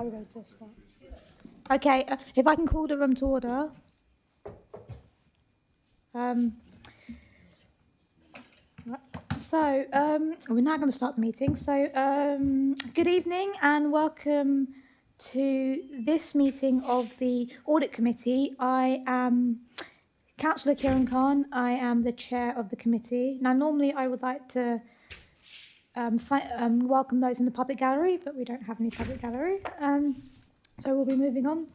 Are we ready to start? Okay, if I can call the room to order. We're now going to start the meeting. Good evening and welcome to this meeting of the Audit Committee. I am Councillor Kieran Khan. I am the chair of the committee. Now, normally I would like to welcome those in the public gallery, but we don't have any public gallery. So we'll be moving on.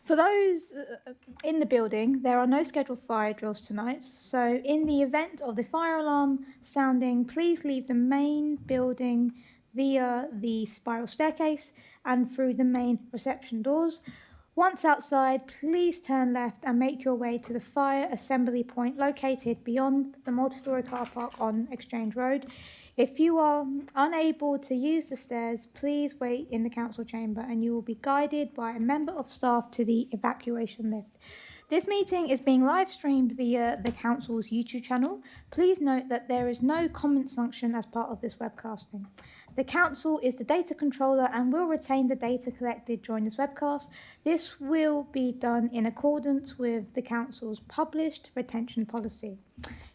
For those in the building, there are no scheduled fire drills tonight. So in the event of the fire alarm sounding, please leave the main building via the spiral staircase and through the main reception doors. Once outside, please turn left and make your way to the fire assembly point located beyond the multi-storey car park on Exchange Road. If you are unable to use the stairs, please wait in the council chamber and you will be guided by a member of staff to the evacuation lift. This meeting is being live streamed via the council's YouTube channel. Please note that there is no comments function as part of this webcasting. The council is the data controller and will retain the data collected during this webcast. This will be done in accordance with the council's published retention policy.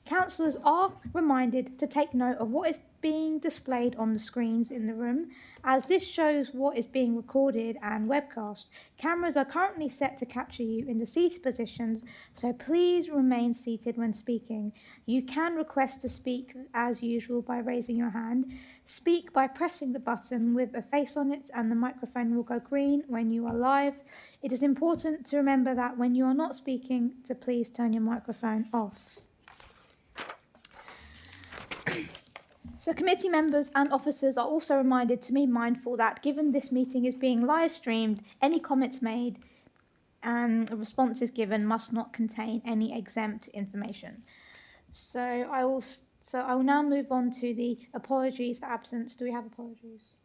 Councillors are reminded to take note of what is being displayed on the screens in the room, as this shows what is being recorded and webcast. Cameras are currently set to capture you in the seated positions, so please remain seated when speaking. You can request to speak as usual by raising your hand. Speak by pressing the button with a face on it and the microphone will go green when you are live. It is important to remember that when you are not speaking, to please turn your microphone off. So committee members and officers are also reminded to be mindful that given this meeting is being live streamed, any comments made and responses given must not contain any exempt information. So I will now move on to the apologies for absence. Do we have apologies?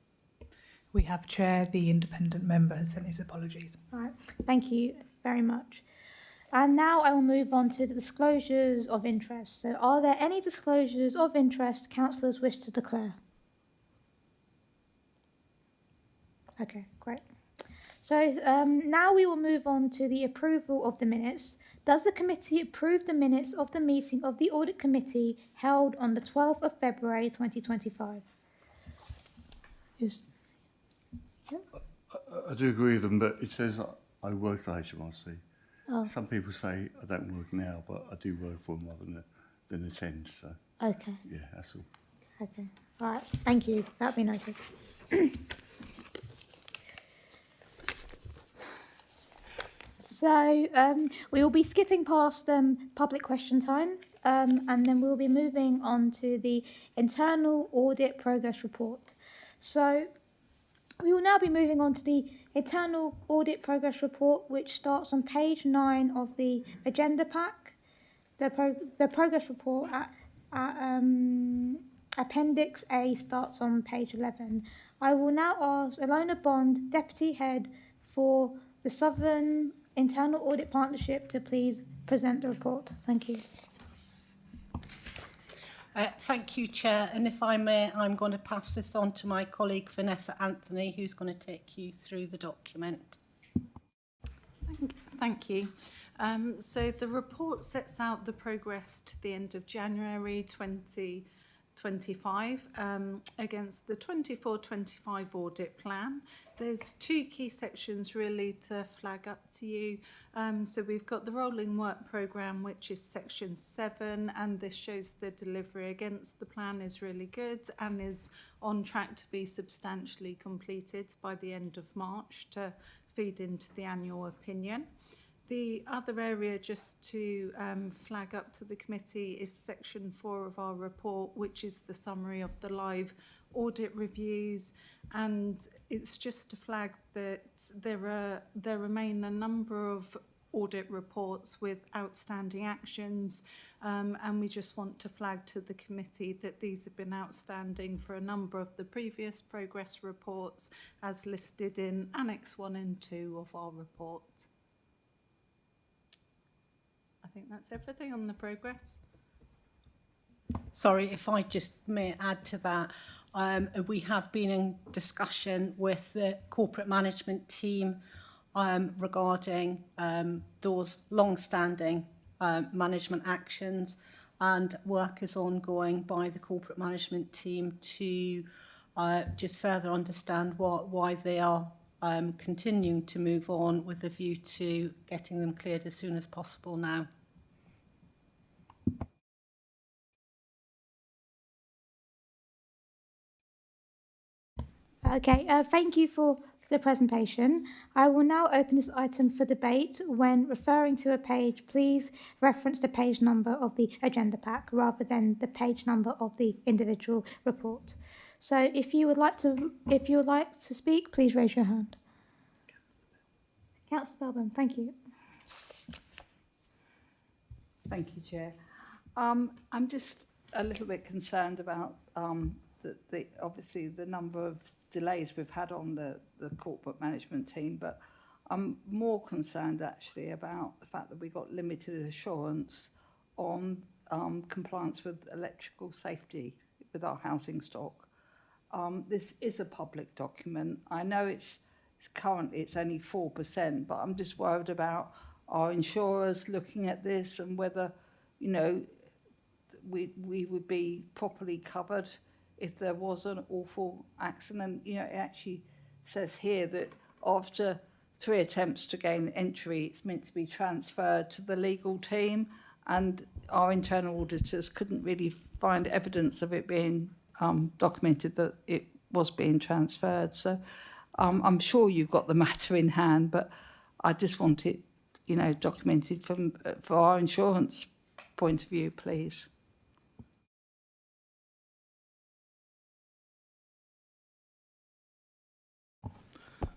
We have Chair, the independent member, has sent his apologies. All right, thank you very much. And now I will move on to the disclosures of interest. So are there any disclosures of interest councillors wish to declare? Okay, great. So now we will move on to the approval of the minutes. Does the committee approve the minutes of the meeting of the Audit Committee held on the 12th of February 2025? Yes. I do agree with them, but it says I work for HMRC. Oh. Some people say I don't work now, but I do work for them rather than attend. So Okay. yeah, that's all. Okay. All right. Thank you. That'll be noted. So we will be skipping past public question time, and then we'll be moving on to the internal audit progress report. So we will now be moving on to the internal audit progress report, which starts on page 9 of the agenda pack. The progress report at Appendix A starts on page 11. I will now ask Ilona Bond, Deputy Head for the Southern Internal Audit Partnership, to please present the report. Thank you. Thank you, Chair. And if I may, I'm going to pass this on to my colleague Vanessa Anthony, who's going to take you through the document. Thank you. So the report sets out the progress to the end of January 2025 against the 24-25 audit plan. There's two key sections really to flag up to you. So we've got the rolling work programme, which is section 7, and this shows the delivery against the plan is really good and is on track to be substantially completed by the end of March to feed into the annual opinion. The other area just to flag up to the committee is section 4 of our report, which is the summary of the live audit reviews, and it's just to flag that there remain a number of audit reports with outstanding actions, and we just want to flag to the committee that these have been outstanding for a number of the previous progress reports as listed in Annex 1 and 2 of our report. I think that's everything on the progress. Sorry, if I just may add to that, We have been in discussion with the corporate management team regarding those long-standing management actions, and work is ongoing by the corporate management team to just further understand why they are continuing to move on with a view to getting them cleared as soon as possible now. Okay, thank you for the presentation. I will now open this item for debate. When referring to a page, please reference the page number of the agenda pack rather than the page number of the individual report. So if you would like to speak, please raise your hand. Councillor Belbin, thank you. Thank you, Chair. I'm just a little bit concerned about obviously the number of delays we've had on the corporate management team, but I'm more concerned actually about the fact that we got limited assurance on compliance with electrical safety with our housing stock. This is a public document. I know it's currently it's only 4%, but I'm just worried about our insurers looking at this and whether, you know, we would be properly covered if there was an awful accident. You know, it actually says here that after 3 attempts to gain entry, it's meant to be transferred to the legal team, and our internal auditors couldn't really find evidence of it being documented that it was being transferred. So I'm sure you've got the matter in hand, but I just want it, you know, documented for our insurance point of view, please.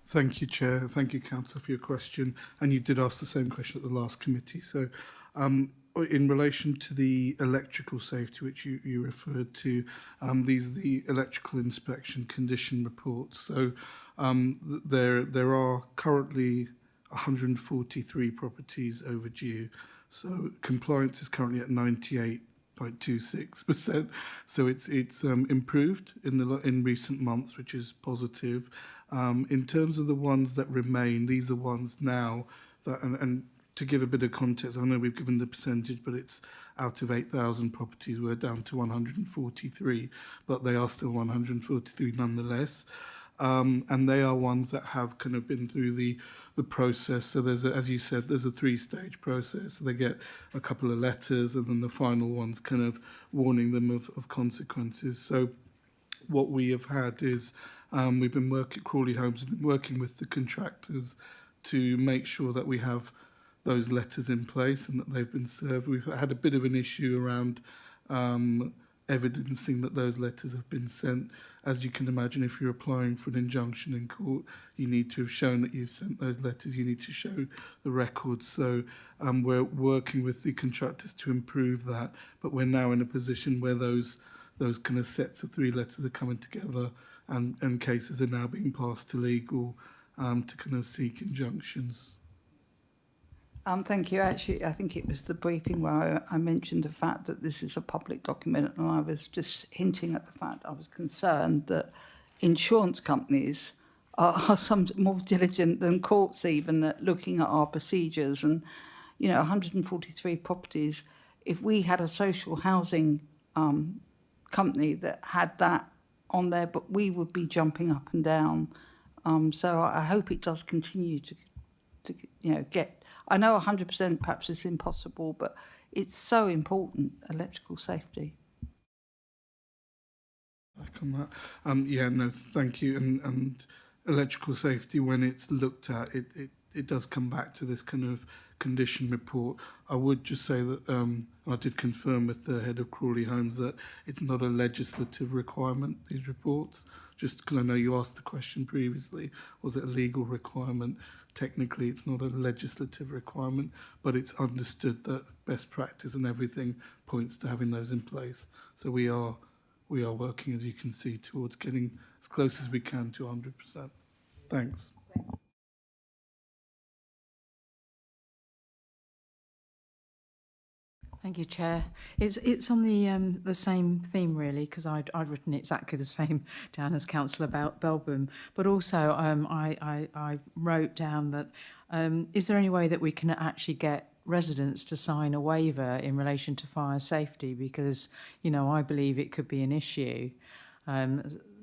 Thank you, Chair. Thank you, Councillor, for your question. And you did ask the same question at the last committee. So in relation to the electrical safety, which you referred to, these are the electrical inspection condition reports. So there are currently 143 properties overdue. So compliance is currently at 98.26%. So it's improved in recent months, which is positive. In terms of the ones that remain, these are ones now that, and to give a bit of context, I know we've given the percentage, but it's out of 8,000 properties, we're down to 143, but they are still 143 nonetheless. And they are ones that have kind of been through the process. So there's, as you said, there's a 3-stage process. So they get a couple of letters, and then the final one's kind of warning them of consequences. So what we have had is we've been Crawley Homes have been working with the contractors to make sure that we have those letters in place and that they've been served. We've had a bit of an issue around evidencing that those letters have been sent. As you can imagine, if you're applying for an injunction in court, you need to have shown that you've sent those letters. You need to show the records. So we're working with the contractors to improve that, but we're now in a position where those kind of sets of 3 letters are coming together, and cases are now being passed to legal to kind of seek injunctions. Thank you. Actually, I think it was the briefing where I mentioned the fact that this is a public document, and I was just hinting at the fact I was concerned that insurance companies are some more diligent than courts even at looking at our procedures. And, you know, 143 properties, if we had a social housing company that had that on there, but we would be jumping up and down. So I hope it does continue to you know, get. I know 100% perhaps it's impossible, but it's so important, electrical safety. Back on that. Yeah, no, thank you. And electrical safety, when it's looked at, it does come back to this kind of condition report. I would just say that I did confirm with the head of Crawley Homes that it's not a legislative requirement, these reports, just because I know you asked the question previously, was it a legal requirement? Technically, it's not a legislative requirement, but it's understood that best practice and everything points to having those in place. So we are working, as you can see, towards getting as close as we can to 100%. Thanks. Thank you, Chair. It's on the same theme really, because I'd written exactly the same down as Councillor Belbum, but also I wrote down that is there any way that we can actually get residents to sign a waiver in relation to fire safety, because I believe it could be an issue.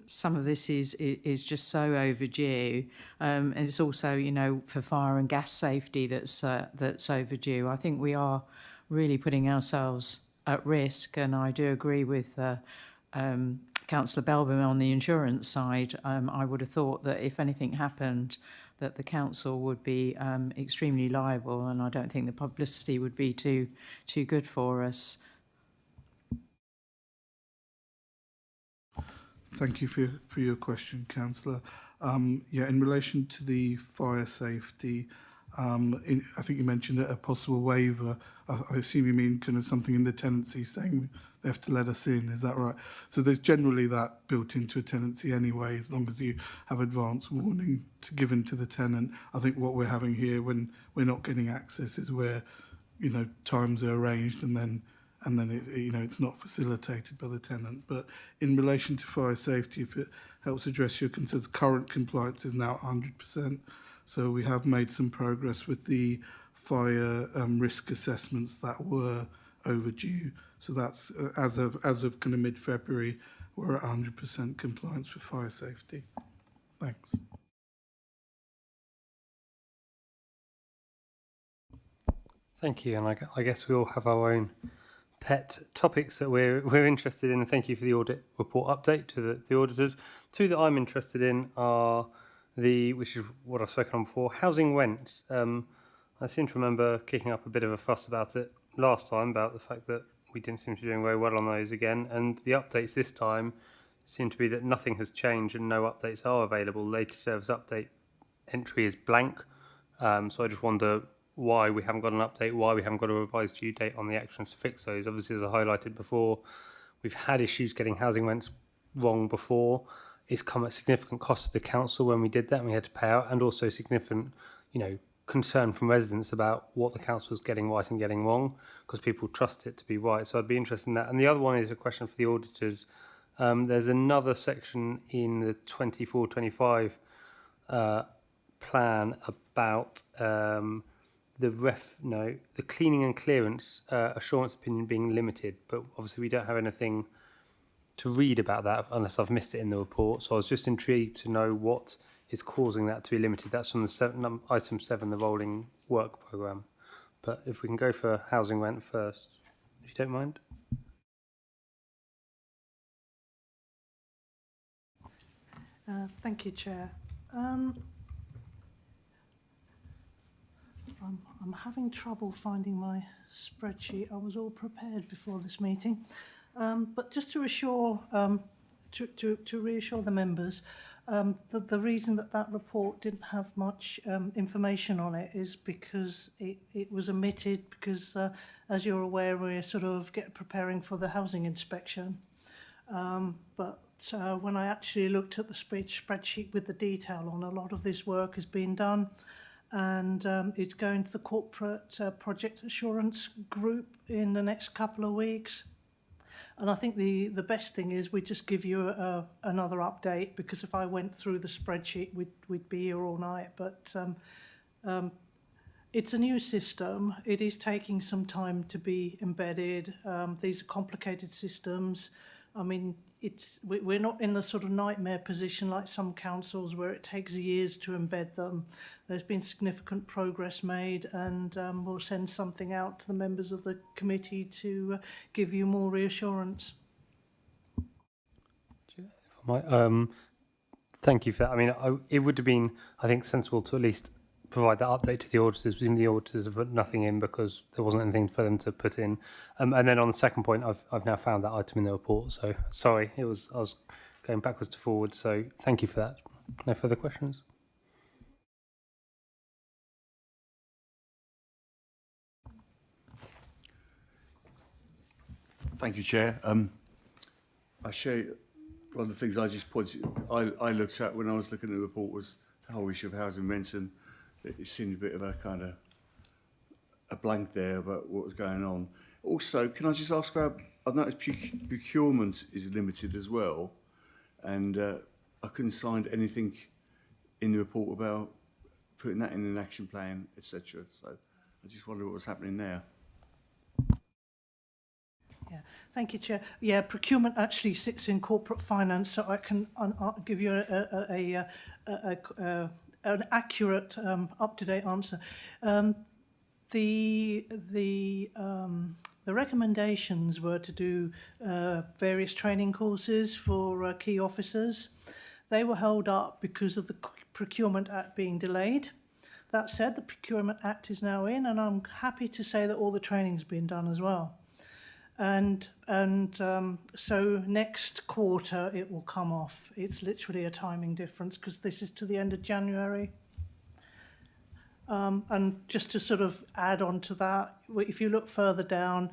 Some of this is just so overdue, and it's also for fire and gas safety that's overdue. I think we are really putting ourselves at risk, and I do agree with Councillor Belbum on the insurance side. I would have thought that if anything happened, that the council would be extremely liable, and I don't think the publicity would be too good for us. Thank you for your question, Councillor. In relation to the fire safety, I think you mentioned a possible waiver. I assume you mean kind of something in the tenancy saying they have to let us in. Is that right? So there's generally that built into a tenancy anyway, as long as you have advance warning given to the tenant. I think what we're having here when we're not getting access is where times are arranged and then it's not facilitated by the tenant. But in relation to fire safety, if it helps address your concerns, current compliance is now 100%. So we have made some progress with the fire risk assessments that were overdue. So that's as of kind of mid-February, we're at 100% compliance with fire safety. Thanks. Thank you, and I guess we all have our own pet topics that we're interested in. And thank you for the audit report update to the auditors. Two that I'm interested in are which is what I've spoken on before, housing rents. I seem to remember kicking up a bit of a fuss about it last time, about the fact that we didn't seem to be doing very well on those again. And the updates this time seem to be that nothing has changed and no updates are available. Latest service update entry is blank. So I just wonder why we haven't got an update, why we haven't got a revised due date on the actions to fix those. Obviously, as I highlighted before, we've had issues getting housing rents wrong before. It's come at significant cost to the council when we did that and we had to pay out, and also significant, concern from residents about what the council was getting right and getting wrong, because people trust it to be right. So I'd be interested in that. And the other one is a question for the auditors. There's another section in the 24-25 plan about the cleaning and clearance assurance opinion being limited, but obviously we don't have anything to read about that unless I've missed it in the report. So I was just intrigued to know what is causing that to be limited. That's from the item 7, the rolling work programme. But if we can go for housing rent first, if you don't mind. Thank you, Chair. I'm having trouble finding my spreadsheet. I was all prepared before this meeting. But just to reassure the members, the reason that report didn't have much information on it is because it was omitted because, as you're aware, we're sort of preparing for the housing inspection. But when I actually looked at the spreadsheet with the detail on, a lot of this work has been done, and it's going to the corporate project assurance group in the next couple of weeks. And I think the best thing is we just give you another update, because if I went through the spreadsheet, we'd be here all night. But it's a new system. It is taking some time to be embedded. These are complicated systems. I mean, we're not in the sort of nightmare position like some councils where it takes years to embed them. There's been significant progress made, and we'll send something out to the members of the committee to give you more reassurance. If I might, thank you for that. I mean, it would have been, I think, sensible to at least provide that update to the auditors. The auditors have put nothing in because there wasn't anything for them to put in. And then on the second point, I've now found that item in the report. So sorry, I was going backwards to forwards. So thank you for that. No further questions. Thank you, Chair. I share one of the things I just pointed. I looked at when I was looking at the report was the whole issue of housing rents, and it seemed a bit of a kind of a blank there about what was going on. Also, can I just ask about, I've noticed procurement is limited as well, and I couldn't find anything in the report about putting that in an action plan, etc. So I just wonder what was happening there. Yeah, thank you, Chair. Yeah, procurement actually sits in corporate finance, so I can give you an accurate, up-to-date answer. The recommendations were to do various training courses for key officers. They were held up because of the Procurement Act being delayed. That said, the Procurement Act is now in, and I'm happy to say that all the training's been done as well. So next quarter it will come off. It's literally a timing difference because this is to the end of January. And just to sort of add on to that, if you look further down,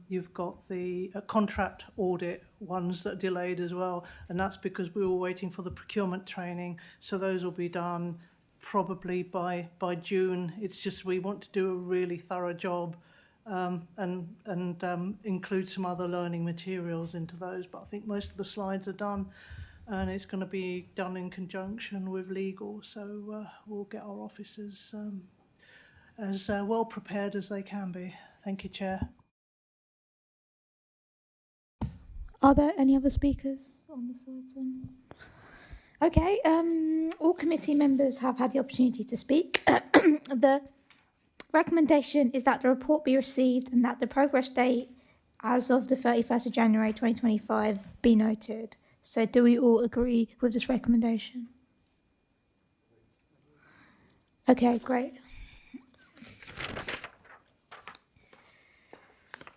you've got the contract audit ones that are delayed as well, and that's because we were waiting for the procurement training. So those will be done probably by June. It's just we want to do a really thorough job. And include some other learning materials into those. But I think most of the slides are done, and it's going to be done in conjunction with legal. So we'll get our officers as well prepared as they can be. Thank you, Chair. Are there any other speakers on this item? Okay, all committee members have had the opportunity to speak. The recommendation is that the report be received and that the progress date as of the 31st of January 2025 be noted. So do we all agree with this recommendation? Okay, great.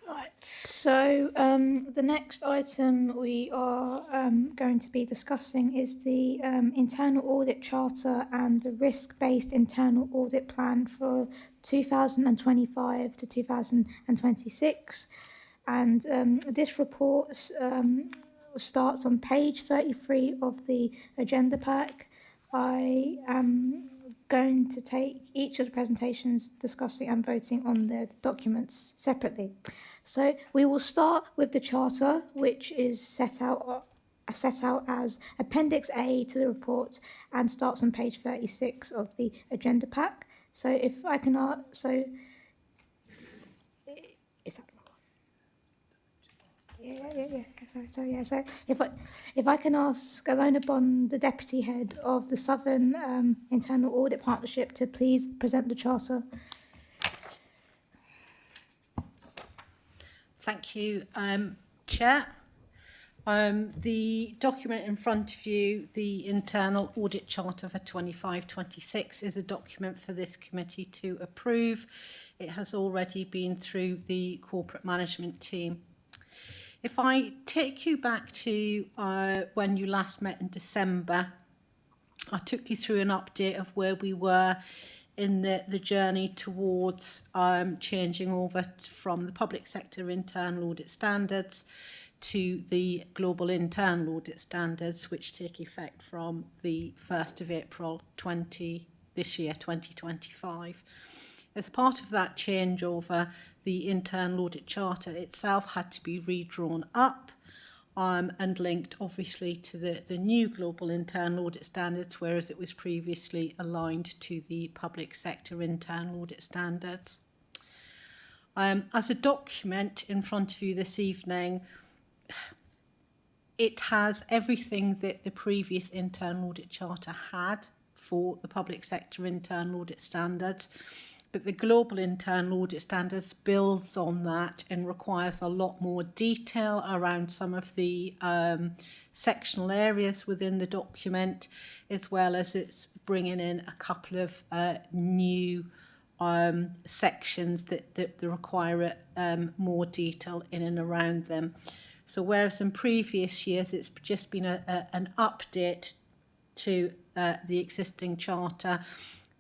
Right, so the next item we are going to be discussing is the internal audit charter and the risk-based internal audit plan for 2025 to 2026. And this report starts on page 33 of the agenda pack. I am going to take each of the presentations discussing and voting on the documents separately. So we will start with the charter, which is set out as Appendix A to the report and starts on page 36 of the agenda pack. So if I can ask, so is that wrong? Yeah. So if I can ask Alona Bond, the deputy head of the Southern Internal Audit Partnership, to please present the charter. Thank you, Chair. The document in front of you, the Internal Audit Charter for 25-26, is a document for this committee to approve. It has already been through the corporate management team. If I take you back to when you last met in December, I took you through an update of where we were in the journey towards changing over from the public sector internal audit standards to the global internal audit standards, which take effect from the 1st of April 2025. As part of that changeover, the internal audit charter itself had to be redrawn up and linked obviously to the new global internal audit standards, whereas it was previously aligned to the public sector internal audit standards. As a document in front of you this evening, it has everything that the previous internal audit charter had for the public sector internal audit standards, but the global internal audit standards builds on that and requires a lot more detail around some of the sectional areas within the document, as well as it's bringing in a couple of new sections that require more detail in and around them. So whereas in previous years it's just been an update to the existing charter,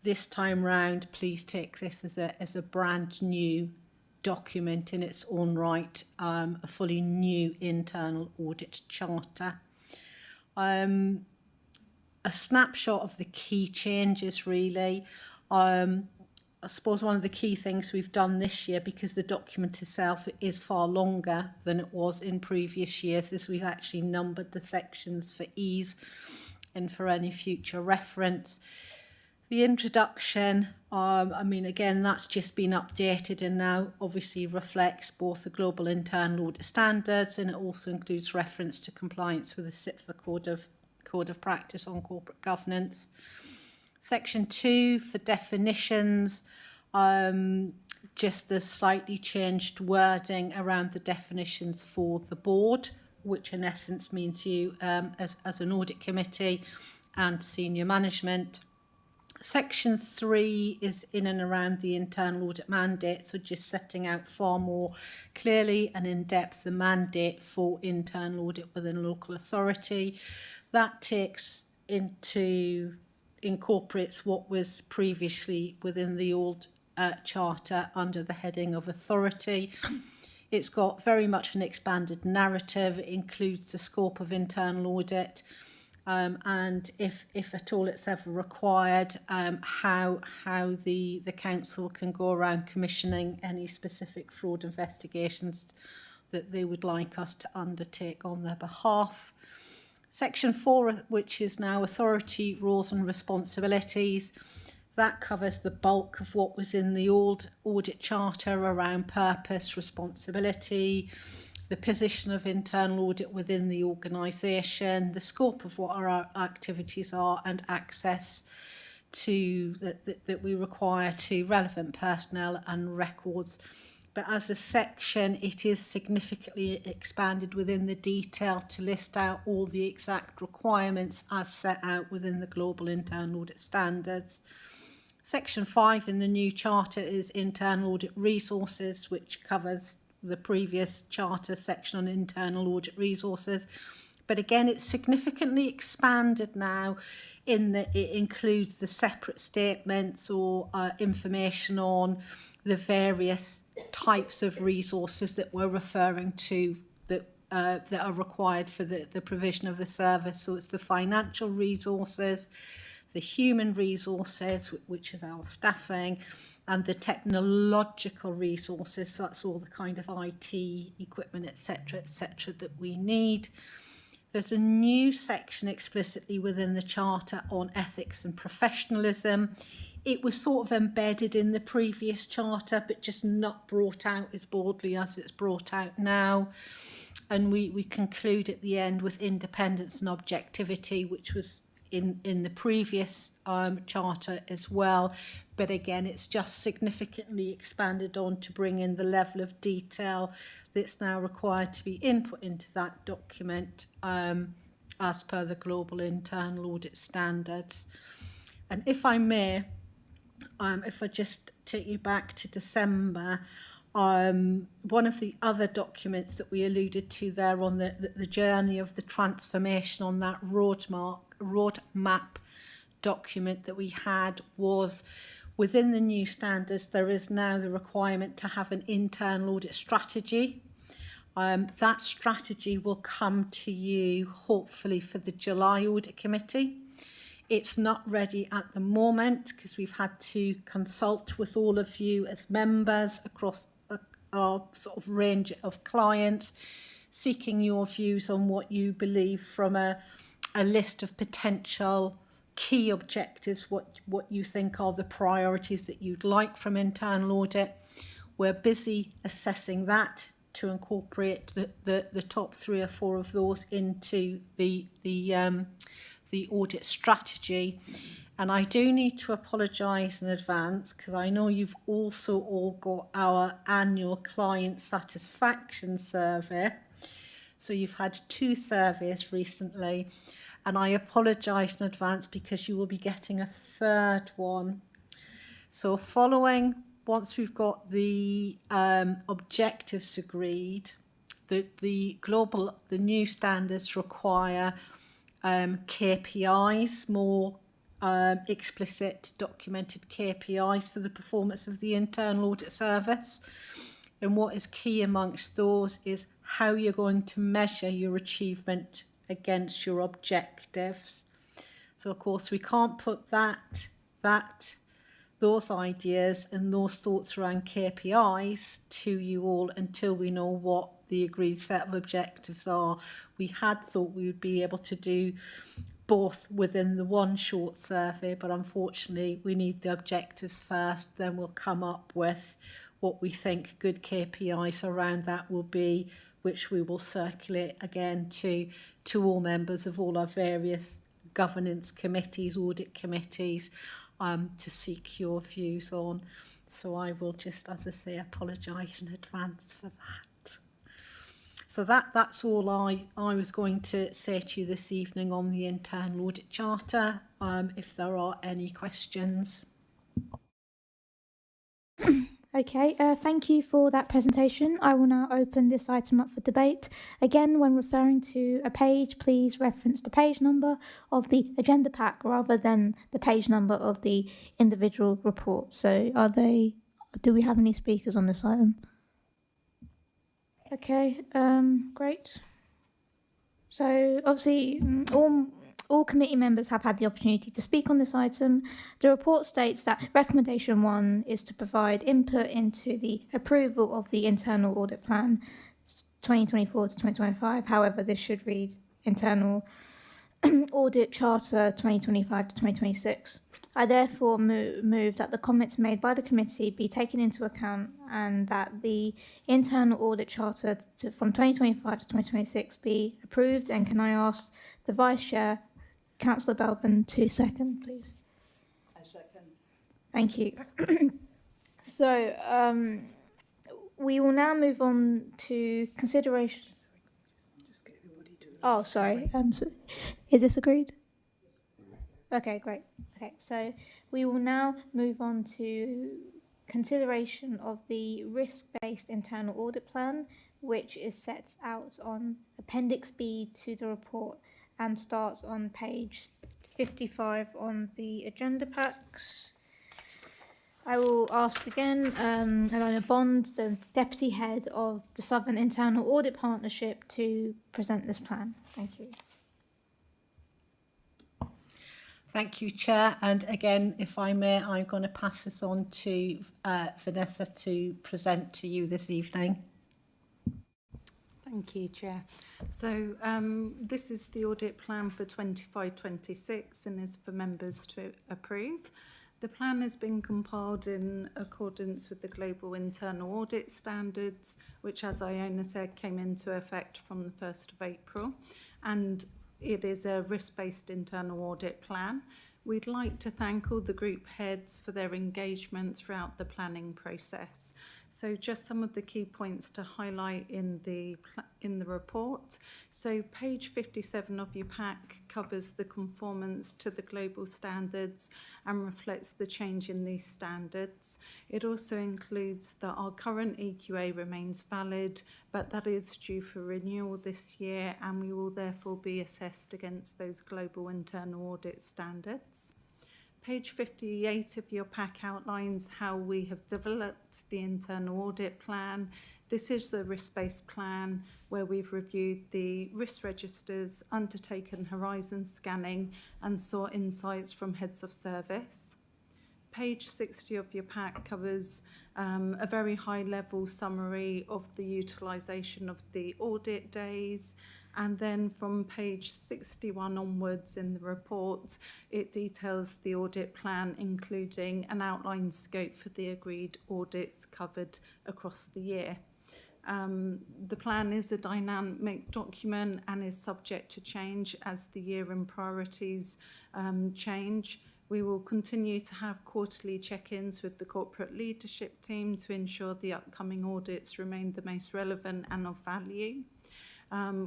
this time round, please take this as a brand new document in its own right, a fully new internal audit charter. A snapshot of the key changes really. I suppose one of the key things we've done this year, because the document itself is far longer than it was in previous years, is we've actually numbered the sections for ease and for any future reference. The introduction, I mean, again, that's just been updated and now obviously reflects both the global internal audit standards, and it also includes reference to compliance with the CITFA Code of Practice on Corporate Governance. Section 2 for definitions, just the slightly changed wording around the definitions for the board, which in essence means you as an audit committee and senior management. Section 3 is in and around the internal audit mandate, so just setting out far more clearly and in depth the mandate for internal audit within a local authority. That incorporates what was previously within the old charter under the heading of authority. It's got very much an expanded narrative. It includes the scope of internal audit, and if at all it's ever required, how the council can go around commissioning any specific fraud investigations that they would like us to undertake on their behalf. Section 4, which is now authority, roles and responsibilities, that covers the bulk of what was in the old audit charter around purpose, responsibility, the position of internal audit within the organisation, the scope of what our activities are, and access to that we require to relevant personnel and records. But as a section, it is significantly expanded within the detail to list out all the exact requirements as set out within the Global Internal Audit Standards. Section 5 in the new charter is Internal Audit Resources, which covers the previous charter section on internal audit resources. But again, it's significantly expanded now in that it includes the separate statements or information on the various types of resources that we're referring to that are required for the provision of the service. So it's the financial resources, the human resources, which is our staffing, and the technological resources. So that's all the kind of IT equipment, etc., that we need. There's a new section explicitly within the Charter on ethics and professionalism. It was sort of embedded in the previous Charter, but just not brought out as boldly as it's brought out now. And we conclude at the end with independence and objectivity, which was in the previous Charter as well. But again, it's just significantly expanded on to bring in the level of detail that's now required to be input into that document as per the Global Internal Audit Standards. And if I may, if I just take you back to December, one of the other documents that we alluded to there on the journey of the transformation on that roadmap document that we had was within the new standards, there is now the requirement to have an internal audit strategy. That strategy will come to you hopefully for the July audit committee. It's not ready at the moment because we've had to consult with all of you as members across our sort of range of clients, seeking your views on what you believe from a list of potential key objectives, what you think are the priorities that you'd like from internal audit. We're busy assessing that to incorporate the top 3 or 4 of those into the audit strategy. And I do need to apologise in advance because I know you've also all got our annual client satisfaction survey. So you've had 2 surveys recently, and I apologise in advance because you will be getting a 3rd one. So once we've got the objectives agreed, the new standards require KPIs, more explicit documented KPIs for the performance of the internal audit service. And what is key amongst those is how you're going to measure your achievement against your objectives. So of course we can't put those ideas and those thoughts around KPIs to you all until we know what the agreed set of objectives are. We had thought we would be able to do both within the one short survey, but unfortunately we need the objectives first, then we'll come up with what we think good KPIs around that will be, which we will circulate again to all members of all our various governance committees, audit committees, to seek your views on. So I will just, as I say, apologise in advance for that. So that's all I was going to say to you this evening on the internal audit charter. If there are any questions. Okay, thank you for that presentation. I will now open this item up for debate. Again, when referring to a page, please reference the page number of the agenda pack rather than the page number of the individual report. So do we have any speakers on this item? Okay, great. So obviously all committee members have had the opportunity to speak on this item. The report states that recommendation 1 is to provide input into the approval of the internal audit plan 2024 to 2025. However, this should read internal audit charter 2025 to 2026. I therefore move that the comments made by the committee be taken into account and that the internal audit charter from 2025 to 2026 be approved. And can I ask the Vice Chair, Councillor Belbin, to second, please? I second. Thank you. So we will now move on to consideration. Oh, sorry. Is this agreed? Okay, great. Okay, so we will now move on to consideration of the risk-based internal audit plan, which is set out on Appendix B to the report and starts on page 55 on the agenda packs. I will ask again, Elena Bond, the Deputy Head of the Southern Internal Audit Partnership, to present this plan. Thank you. Thank you, Chair. And again, if I may, I'm going to pass this on to Vanessa to present to you this evening. Thank you, Chair. So this is the audit plan for 25-26 and is for members to approve. The plan has been compiled in accordance with the Global Internal Audit Standards, which, as Iona said, came into effect from the 1st of April. And it is a risk-based internal audit plan. We'd like to thank all the group heads for their engagement throughout the planning process. So just some of the key points to highlight in the report. So page 57 of your pack covers the conformance to the global standards and reflects the change in these standards. It also includes that our current EQA remains valid, but that is due for renewal this year, and we will therefore be assessed against those global internal audit standards. Page 58 of your pack outlines how we have developed the internal audit plan. This is a risk-based plan where we've reviewed the risk registers, undertaken horizon scanning and sought insights from heads of service. Page 60 of your pack covers a very high-level summary of the utilisation of the audit days. And then from page 61 onwards in the report, it details the audit plan, including an outlined scope for the agreed audits covered across the year. The plan is a dynamic document and is subject to change as the year and priorities change. We will continue to have quarterly check-ins with the corporate leadership team to ensure the upcoming audits remain the most relevant and of value.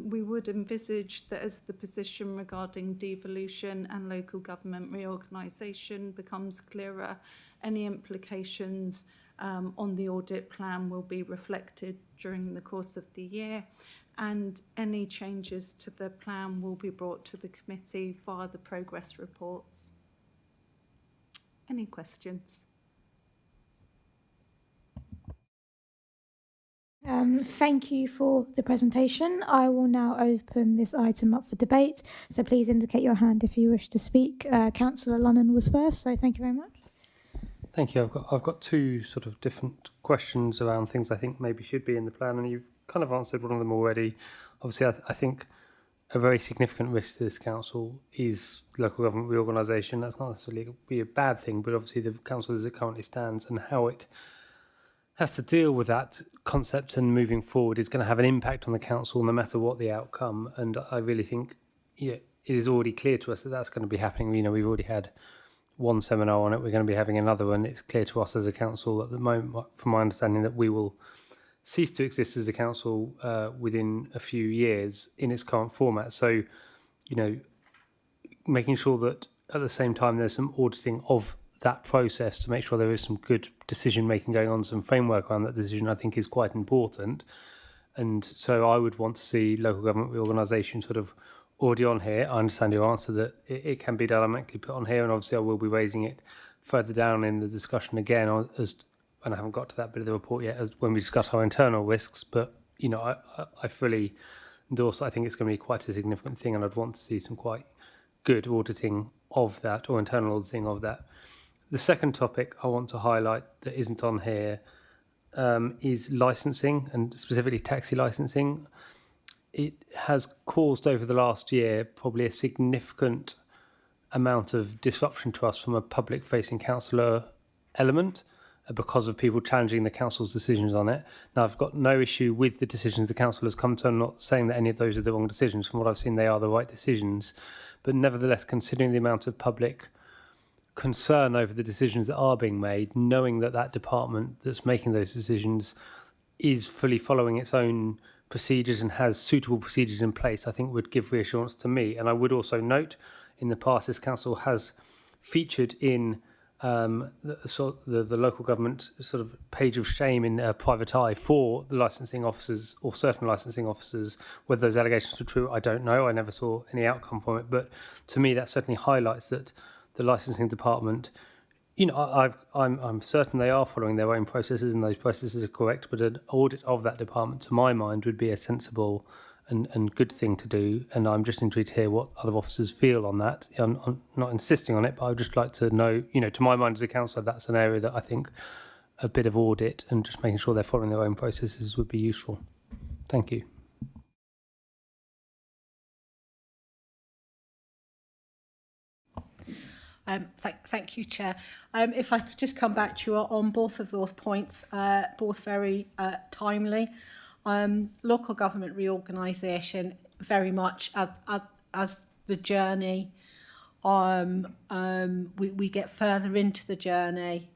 We would envisage that as the position regarding devolution and local government reorganisation becomes clearer, any implications on the audit plan will be reflected during the course of the year, and any changes to the plan will be brought to the committee via the progress reports. Any questions? Thank you for the presentation. I will now open this item up for debate. So please indicate your hand if you wish to speak. Councillor Lunnan was first, so thank you very much. Thank you. I've got two sort of different questions around things I think maybe should be in the plan, and you've kind of answered one of them already. Obviously, I think a very significant risk to this council is local government reorganisation. That's not necessarily be a bad thing, but obviously the council as it currently stands and how it has to deal with that concept and moving forward is going to have an impact on the council no matter what the outcome. And I really think it is already clear to us that that's going to be happening. You know, we've already had one seminar on it. We're going to be having another one. It's clear to us as a council at the moment, from my understanding, that we will cease to exist as a council within a few years in its current format. So, you know, making sure that at the same time there's some auditing of that process to make sure there is some good decision making going on, some framework around that decision, I think is quite important. And so I would want to see local government reorganisation sort of already on here. I understand your answer that it can be dynamically put on here, and obviously I will be raising it further down in the discussion again, and I haven't got to that bit of the report yet, as when we discuss our internal risks. But you know, I fully endorse. I think it's going to be quite a significant thing, and I'd want to see some quite good auditing of that, or internal auditing of that. The second topic I want to highlight that isn't on here is licensing, and specifically taxi licensing. It has caused over the last year probably a significant amount of disruption to us from a public-facing councillor element because of people challenging the council's decisions on it. Now, I've got no issue with the decisions the council has come to. I'm not saying that any of those are the wrong decisions. From what I've seen, they are the right decisions. But nevertheless, considering the amount of public concern over the decisions that are being made, knowing that that department that's making those decisions is fully following its own procedures and has suitable procedures in place, I think would give reassurance to me. And I would also note, in the past, this council has featured in the local government sort of page of shame in Private Eye for the licensing officers, or certain licensing officers. Whether those allegations are true, I don't know. I never saw any outcome from it. But to me, that certainly highlights that the licensing department, you know, I'm certain they are following their own processes and those processes are correct, but an audit of that department, to my mind, would be a sensible and good thing to do. And I'm just intrigued to hear what other officers feel on that. I'm not insisting on it, but I would just like to know, you know, to my mind as a councillor, that's an area that I think a bit of audit and just making sure they're following their own processes would be useful. Thank you. Thank you, Chair. If I could just come back to you on both of those points, both very timely. Local government reorganisation, very much as the journey, we get further into the journey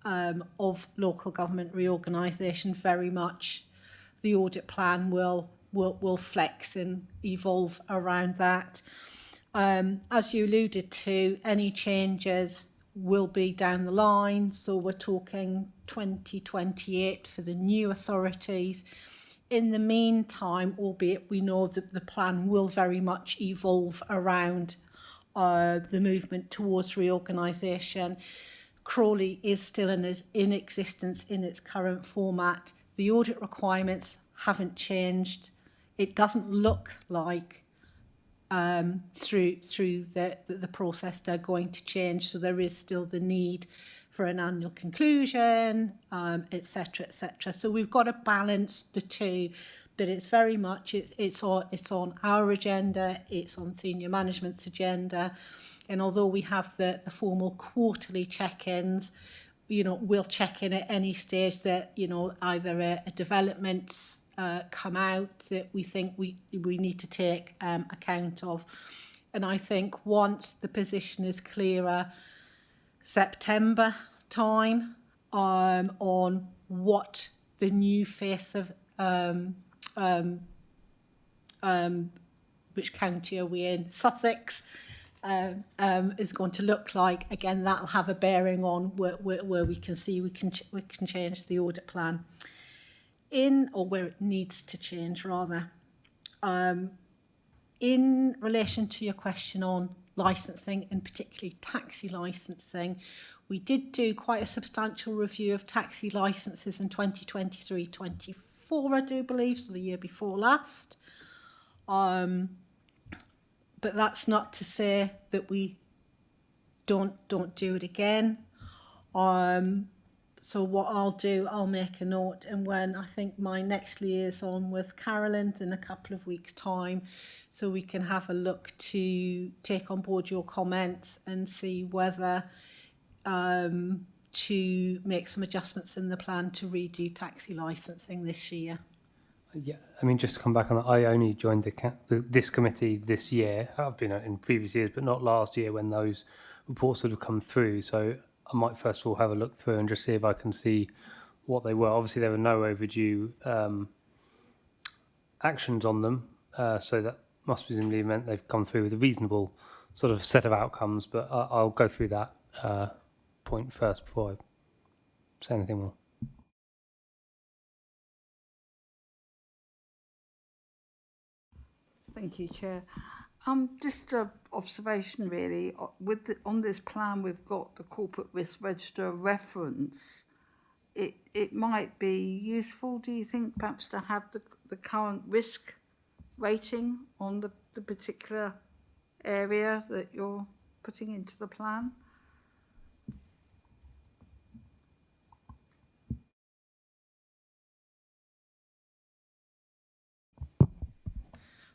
of local government reorganisation, very much the audit plan will flex and evolve around that. As you alluded to, any changes will be down the line, so we're talking 2028 for the new authorities. In the meantime, albeit we know that the plan will very much evolve around the movement towards reorganisation, Crawley is still in existence in its current format. The audit requirements haven't changed. It doesn't look like through the process they're going to change, so there is still the need for an annual conclusion, etc., etc. So we've got to balance the two, but it's very much it's on our agenda, it's on senior management's agenda, and although we have the formal quarterly check-ins, you know, we'll check in at any stage that, you know, either a development's come out that we think we need to take account of. And I think once the position is clearer, September time, on what the new face of which county are we in? Sussex is going to look like. Again, that'll have a bearing on where we can see we can change the audit plan or where it needs to change rather. In relation to your question on licensing, and particularly taxi licensing, we did do quite a substantial review of taxi licenses in 2023-24, I do believe, so the year before last. But that's not to say that we don't do it again. So what I'll do, I'll make a note, and when I think my next liaison with Carolyn's in a couple of weeks' time, so we can have a look to take on board your comments and see whether to make some adjustments in the plan to redo taxi licensing this year. Yeah, I mean, just to come back on that, I only joined this committee this year. I've been in previous years, but not last year when those reports would have come through. So I might first of all have a look through and just see if I can see what they were. Obviously, there were no overdue actions on them, so that must presumably meant they've come through with a reasonable sort of set of outcomes. But I'll go through that point first before I say anything more. Thank you, Chair. Just an observation, really. On this plan, we've got the corporate risk register reference. It might be useful, do you think, perhaps to have the current risk rating on the particular area that you're putting into the plan?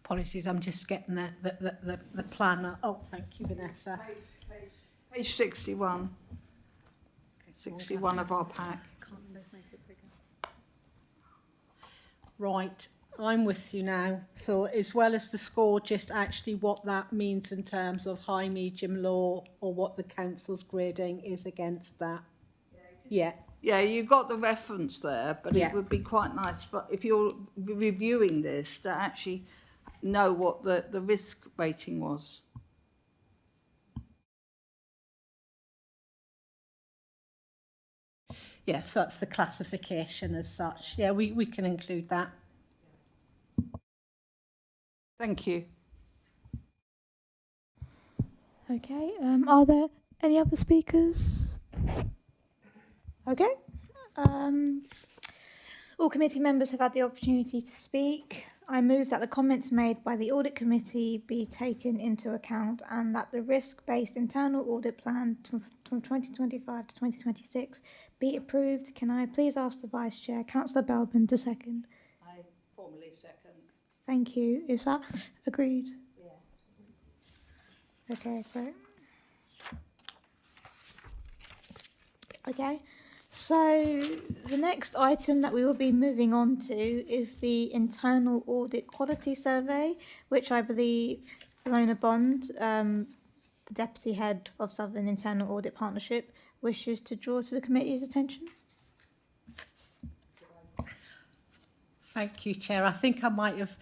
Apologies, I'm just getting the plan. Oh, thank you, Vanessa. Page 61. 61 of our pack. Right, I'm with you now. So as well as the score, just actually what that means in terms of high, medium, low, or what the council's grading is against that. Yeah. Yeah, you got the reference there, but Yeah. it would be quite nice if you're reviewing this to actually know what the risk rating was. Yeah, so that's the classification as such. Yeah, we can include that. Thank you. Okay, are there any other speakers? Okay. All committee members have had the opportunity to speak. I move that the comments made by the Audit Committee be taken into account and that the risk-based internal audit plan from 2025 to 2026 be approved. Can I please ask the Vice Chair, Councillor Belbin, to second? I formally second. Thank you. Is that agreed? Yeah. Okay, great. Okay. So the next item that we will be moving on to is the internal audit quality survey, which I believe Fiona Bond, the Deputy Head of Southern Internal Audit Partnership, wishes to draw to the committee's attention. Thank you, Chair. I think I might have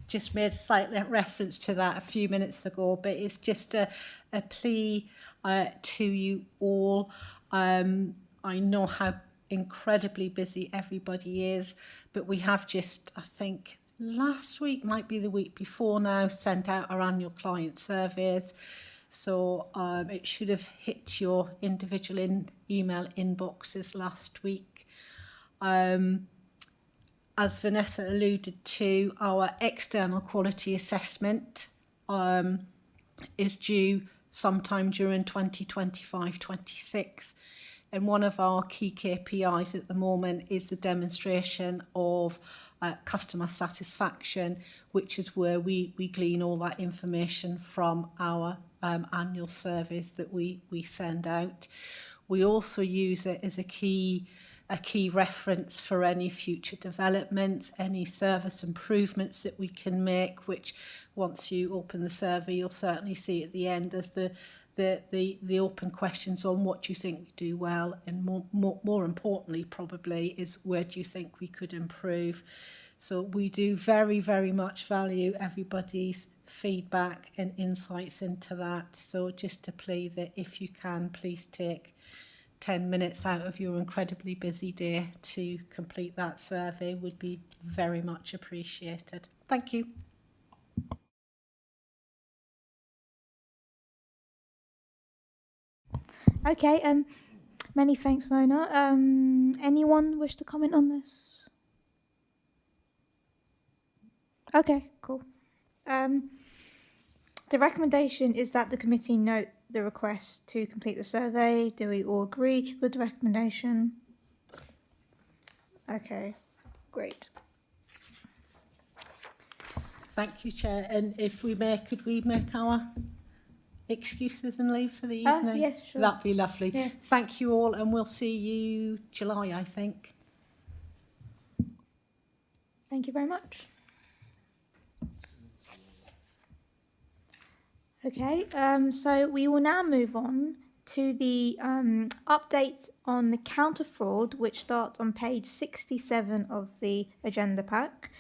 just made a slight reference to that a few minutes ago, but it's just a plea to you all. I know how incredibly busy everybody is, but we have just, I think, last week, might be the week before now, sent out our annual client surveys. So it should have hit your individual email inboxes last week. As Vanessa alluded to, our external quality assessment is due sometime during 2025-26. And one of our key KPIs at the moment is the demonstration of customer satisfaction, which is where we glean all that information from our annual surveys that we send out. We also use it as a key reference for any future developments, any service improvements that we can make, which once you open the survey, you'll certainly see at the end as the open questions on what do you think we do well, and more importantly probably is where do you think we could improve. So we do very, very much value everybody's feedback and insights into that. So just to plea that if you can, please take 10 minutes out of your incredibly busy day to complete that survey would be very much appreciated. Thank you. Okay, many thanks, Lona. Anyone wish to comment on this? Okay, cool. The recommendation is that the committee note the request to complete the survey. Do we all agree with the recommendation? Okay, great. Thank you, Chair. And if we may, could we make our excuses and leave for the evening? Yeah, sure. That'd be lovely. Yeah. Thank you all, and we'll see you July, I think. Thank you very much. Okay, so we will now move on to the update on the counter fraud, which starts on page 67 of the agenda pack.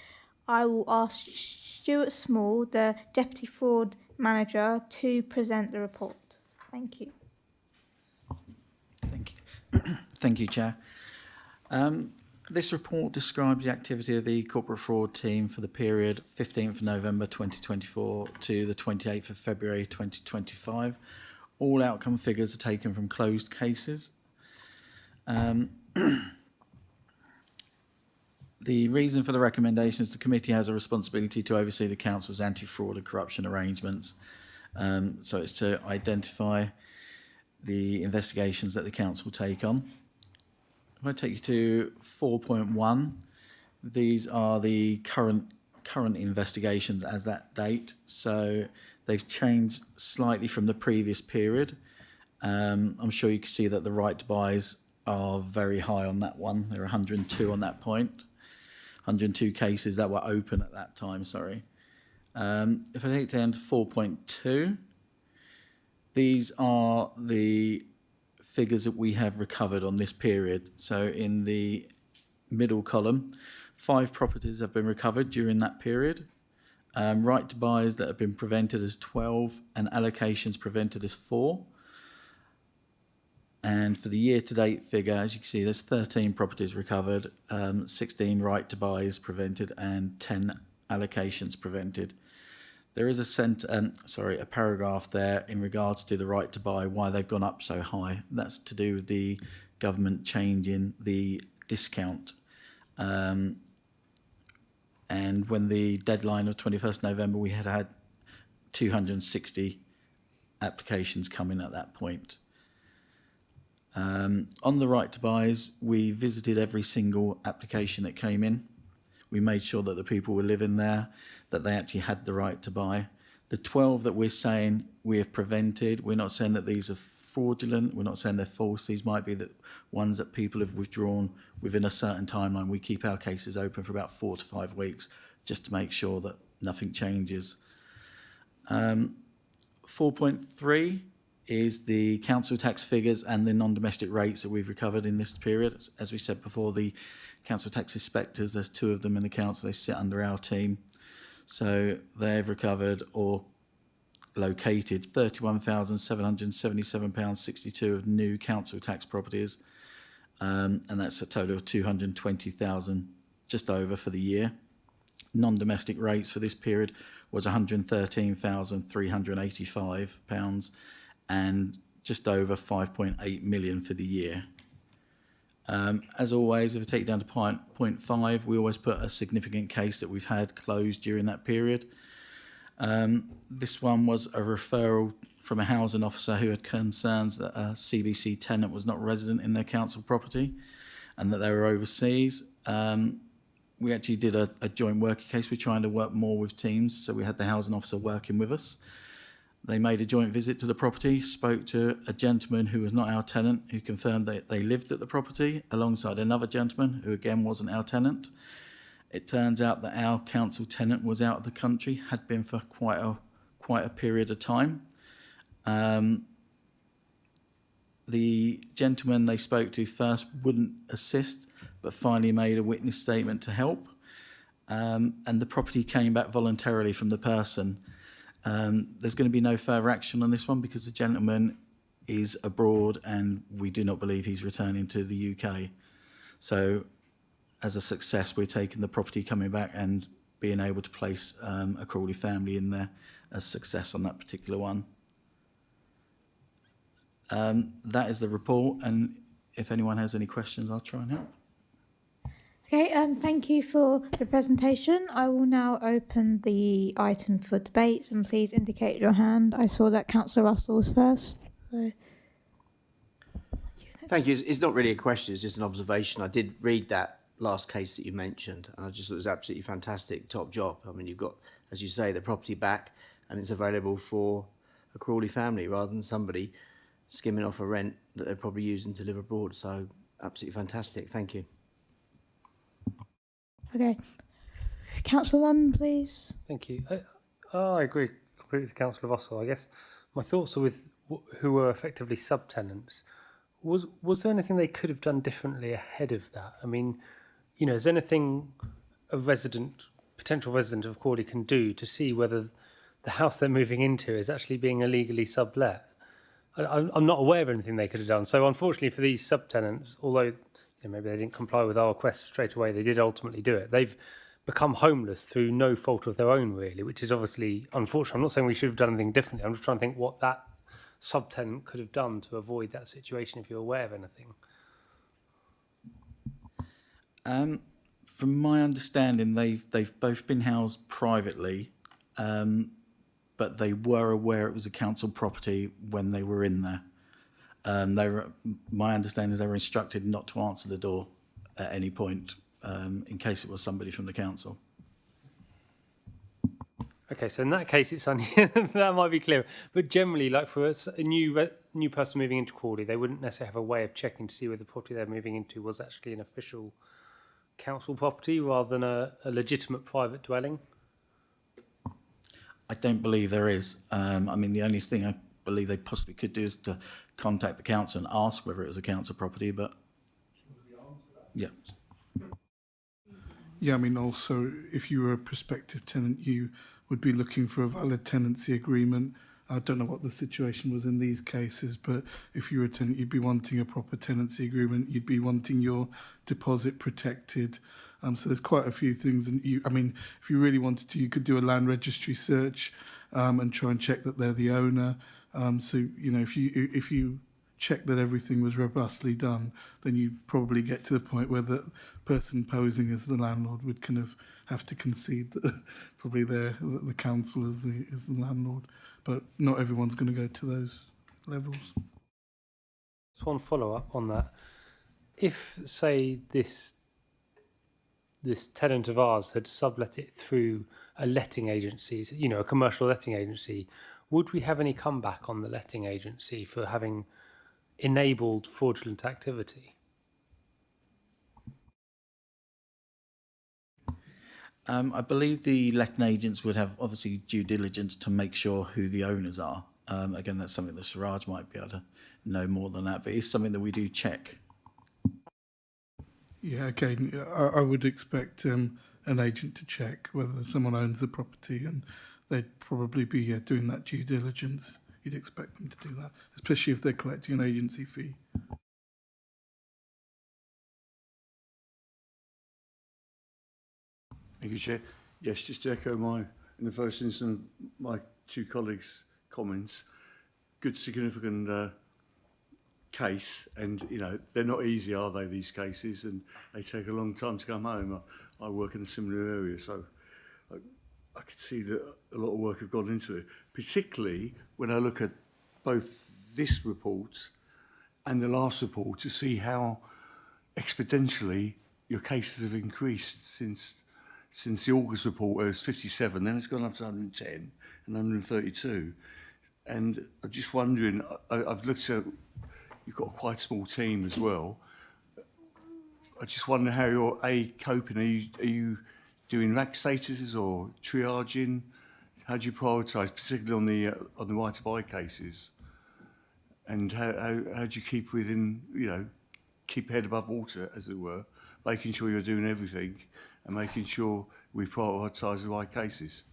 I will ask Stuart Small, the Deputy Fraud Manager, to present the report. Thank you. Thank you. Thank you, Chair. This report describes the activity of the corporate fraud team for the period 15th of November 2024 to the 28th of February 2025. All outcome figures are taken from closed cases. The reason for the recommendation is the committee has a responsibility to oversee the council's anti-fraud and corruption arrangements. So it's to identify the investigations that the council take on. If I take you to 4.1, these are the current investigations as that date. So they've changed slightly from the previous period. I'm sure you can see that the right to buys are very high on that one. There are 102 on that point. 102 cases that were open at that time, sorry. If I take it down to 4.2, these are the figures that we have recovered on this period. So in the middle column, 5 properties have been recovered during that period. Right to buys that have been prevented as 12 and allocations prevented as 4. And for the year-to-date figure, as you can see, there's 13 properties recovered, 16 right to buys prevented, and 10 allocations prevented. There is a paragraph there in regards to the right to buy, why they've gone up so high. That's to do with the government change in the discount. And when the deadline of 21st November, we had 260 applications come in at that point. On the right to buys, we visited every single application that came in. We made sure that the people were living there, that they actually had the right to buy. The 12 that we're saying we have prevented, we're not saying that these are fraudulent, we're not saying they're false. These might be the ones that people have withdrawn within a certain timeline. We keep our cases open for about 4 to 5 weeks just to make sure that nothing changes. 4.3 is the council tax figures and the non-domestic rates that we've recovered in this period. As we said before, the council tax inspectors, there's 2 of them in the council, they sit under our team. So they've recovered or located £31,777.62 of new council tax properties, and that's a total of 220,000 just over for the year. Non-domestic rates for this period was £113,385 and just over 5.8 million for the year. As always, if I take it down to point 5, we always put a significant case that we've had closed during that period. This one was a referral from a housing officer who had concerns that a CBC tenant was not resident in their council property and that they were overseas. We actually did a joint working case. We're trying to work more with teams, so we had the housing officer working with us. They made a joint visit to the property, spoke to a gentleman who was not our tenant, who confirmed that they lived at the property, alongside another gentleman who again wasn't our tenant. It turns out that our council tenant was out of the country, had been for quite a period of time. The gentleman they spoke to first wouldn't assist, but finally made a witness statement to help. And the property came back voluntarily from the person. There's going to be no further action on this one because the gentleman is abroad and we do not believe he's returning to the UK. So as a success, we're taking the property coming back and being able to place a Crawley family in there as success on that particular one. That is the report, and if anyone has any questions, I'll try and help. Okay, thank you for the presentation. I will now open the item for debate, and please indicate your hand. I saw that Councillor Russell was first. So. Thank you. It's not really a question, it's just an observation. I did read that last case that you mentioned, and I just thought it was absolutely fantastic. Top job. I mean, you've got, as you say, the property back, and it's available for a Crawley family rather than somebody skimming off a rent that they're probably using to live abroad. So, absolutely fantastic. Thank you. Okay. Councillor Lunn, please. Thank you. I agree completely with Councillor Vossel. I guess my thoughts are with who were effectively subtenants. Was there anything they could have done differently ahead of that? I mean, you know, is there anything a potential resident of Crawley can do to see whether the house they're moving into is actually being illegally sublet? I'm not aware of anything they could have done. So unfortunately for these subtenants, although maybe they didn't comply with our request straight away, they did ultimately do it. They've become homeless through no fault of their own, really, which is obviously unfortunate. I'm not saying we should have done anything differently. I'm just trying to think what that subtenant could have done to avoid that situation, if you're aware of anything. From my understanding, they've both been housed privately, but they were aware it was a council property when they were in there. My understanding is they were instructed not to answer the door at any point in case it was somebody from the council. Okay, so in that case, it's that might be clear. But generally, like for a new person moving into Crawley, they wouldn't necessarily have a way of checking to see whether the property they're moving into was actually an official council property rather than a legitimate private dwelling. I don't believe there is. I mean, the only thing I believe they possibly could do is to contact the council and ask whether it was a council property, but yeah. Yeah, I mean, also, if you were a prospective tenant, you would be looking for a valid tenancy agreement. I don't know what the situation was in these cases, but if you were a tenant, you'd be wanting a proper tenancy agreement. You'd be wanting your deposit protected. So there's quite a few things. And I mean, if you really wanted to, you could do a land registry search and try and check that they're the owner. So, you know, if you check that everything was robustly done, then you probably get to the point where the person posing as the landlord would kind of have to concede that probably the council is the landlord. But not everyone's going to go to those levels. Just one follow-up on that. If, say, this tenant of ours had sublet it through a letting agency, you know, a commercial letting agency, would we have any comeback on the letting agency for having enabled fraudulent activity? I believe the letting agents would have obviously due diligence to make sure who the owners are. Again, that's something that Siraj might be able to know more than that, but it's something that we do check. Yeah, again, I would expect an agent to check whether someone owns the property, and they'd probably be doing that due diligence. You'd expect them to do that, especially if they're collecting an agency fee. Thank you, Chair. Yes, just to echo in the first instance, my two colleagues' comments. Good, significant case, and you know they're not easy, are they? These cases, and they take a long time to come home. I work in a similar area, so I could see that a lot of work have gone into it. Particularly when I look at both this report and the last report to see how exponentially your cases have increased since the August report, where it was 57, then it's gone up to 110 and 132. And I'm just wondering, I've looked at, you've got quite a small team as well. I just wonder how you're coping. Are you doing rack statuses or triaging? How do you prioritise, particularly on the right to buy cases? And how do you keep within, you know, keep head above water, as it were, making sure you're doing everything and making sure we prioritise the right cases?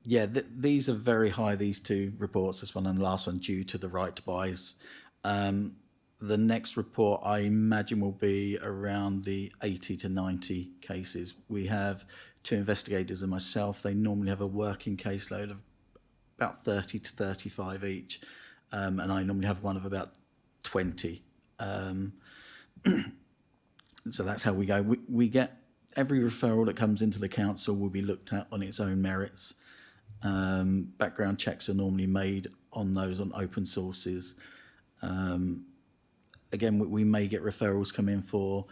These are very high, these two reports, this one and the last one, due to the right to buys. The next report, I imagine, will be around the 80 to 90 cases. We have two investigators and myself. They normally have a working caseload of about 30 to 35 each. And I normally have one of about 20. So that's how we go. We get every referral that comes into the council will be looked at on its own merits. Background checks are normally made on those on open sources. Again, we may get referrals come in for,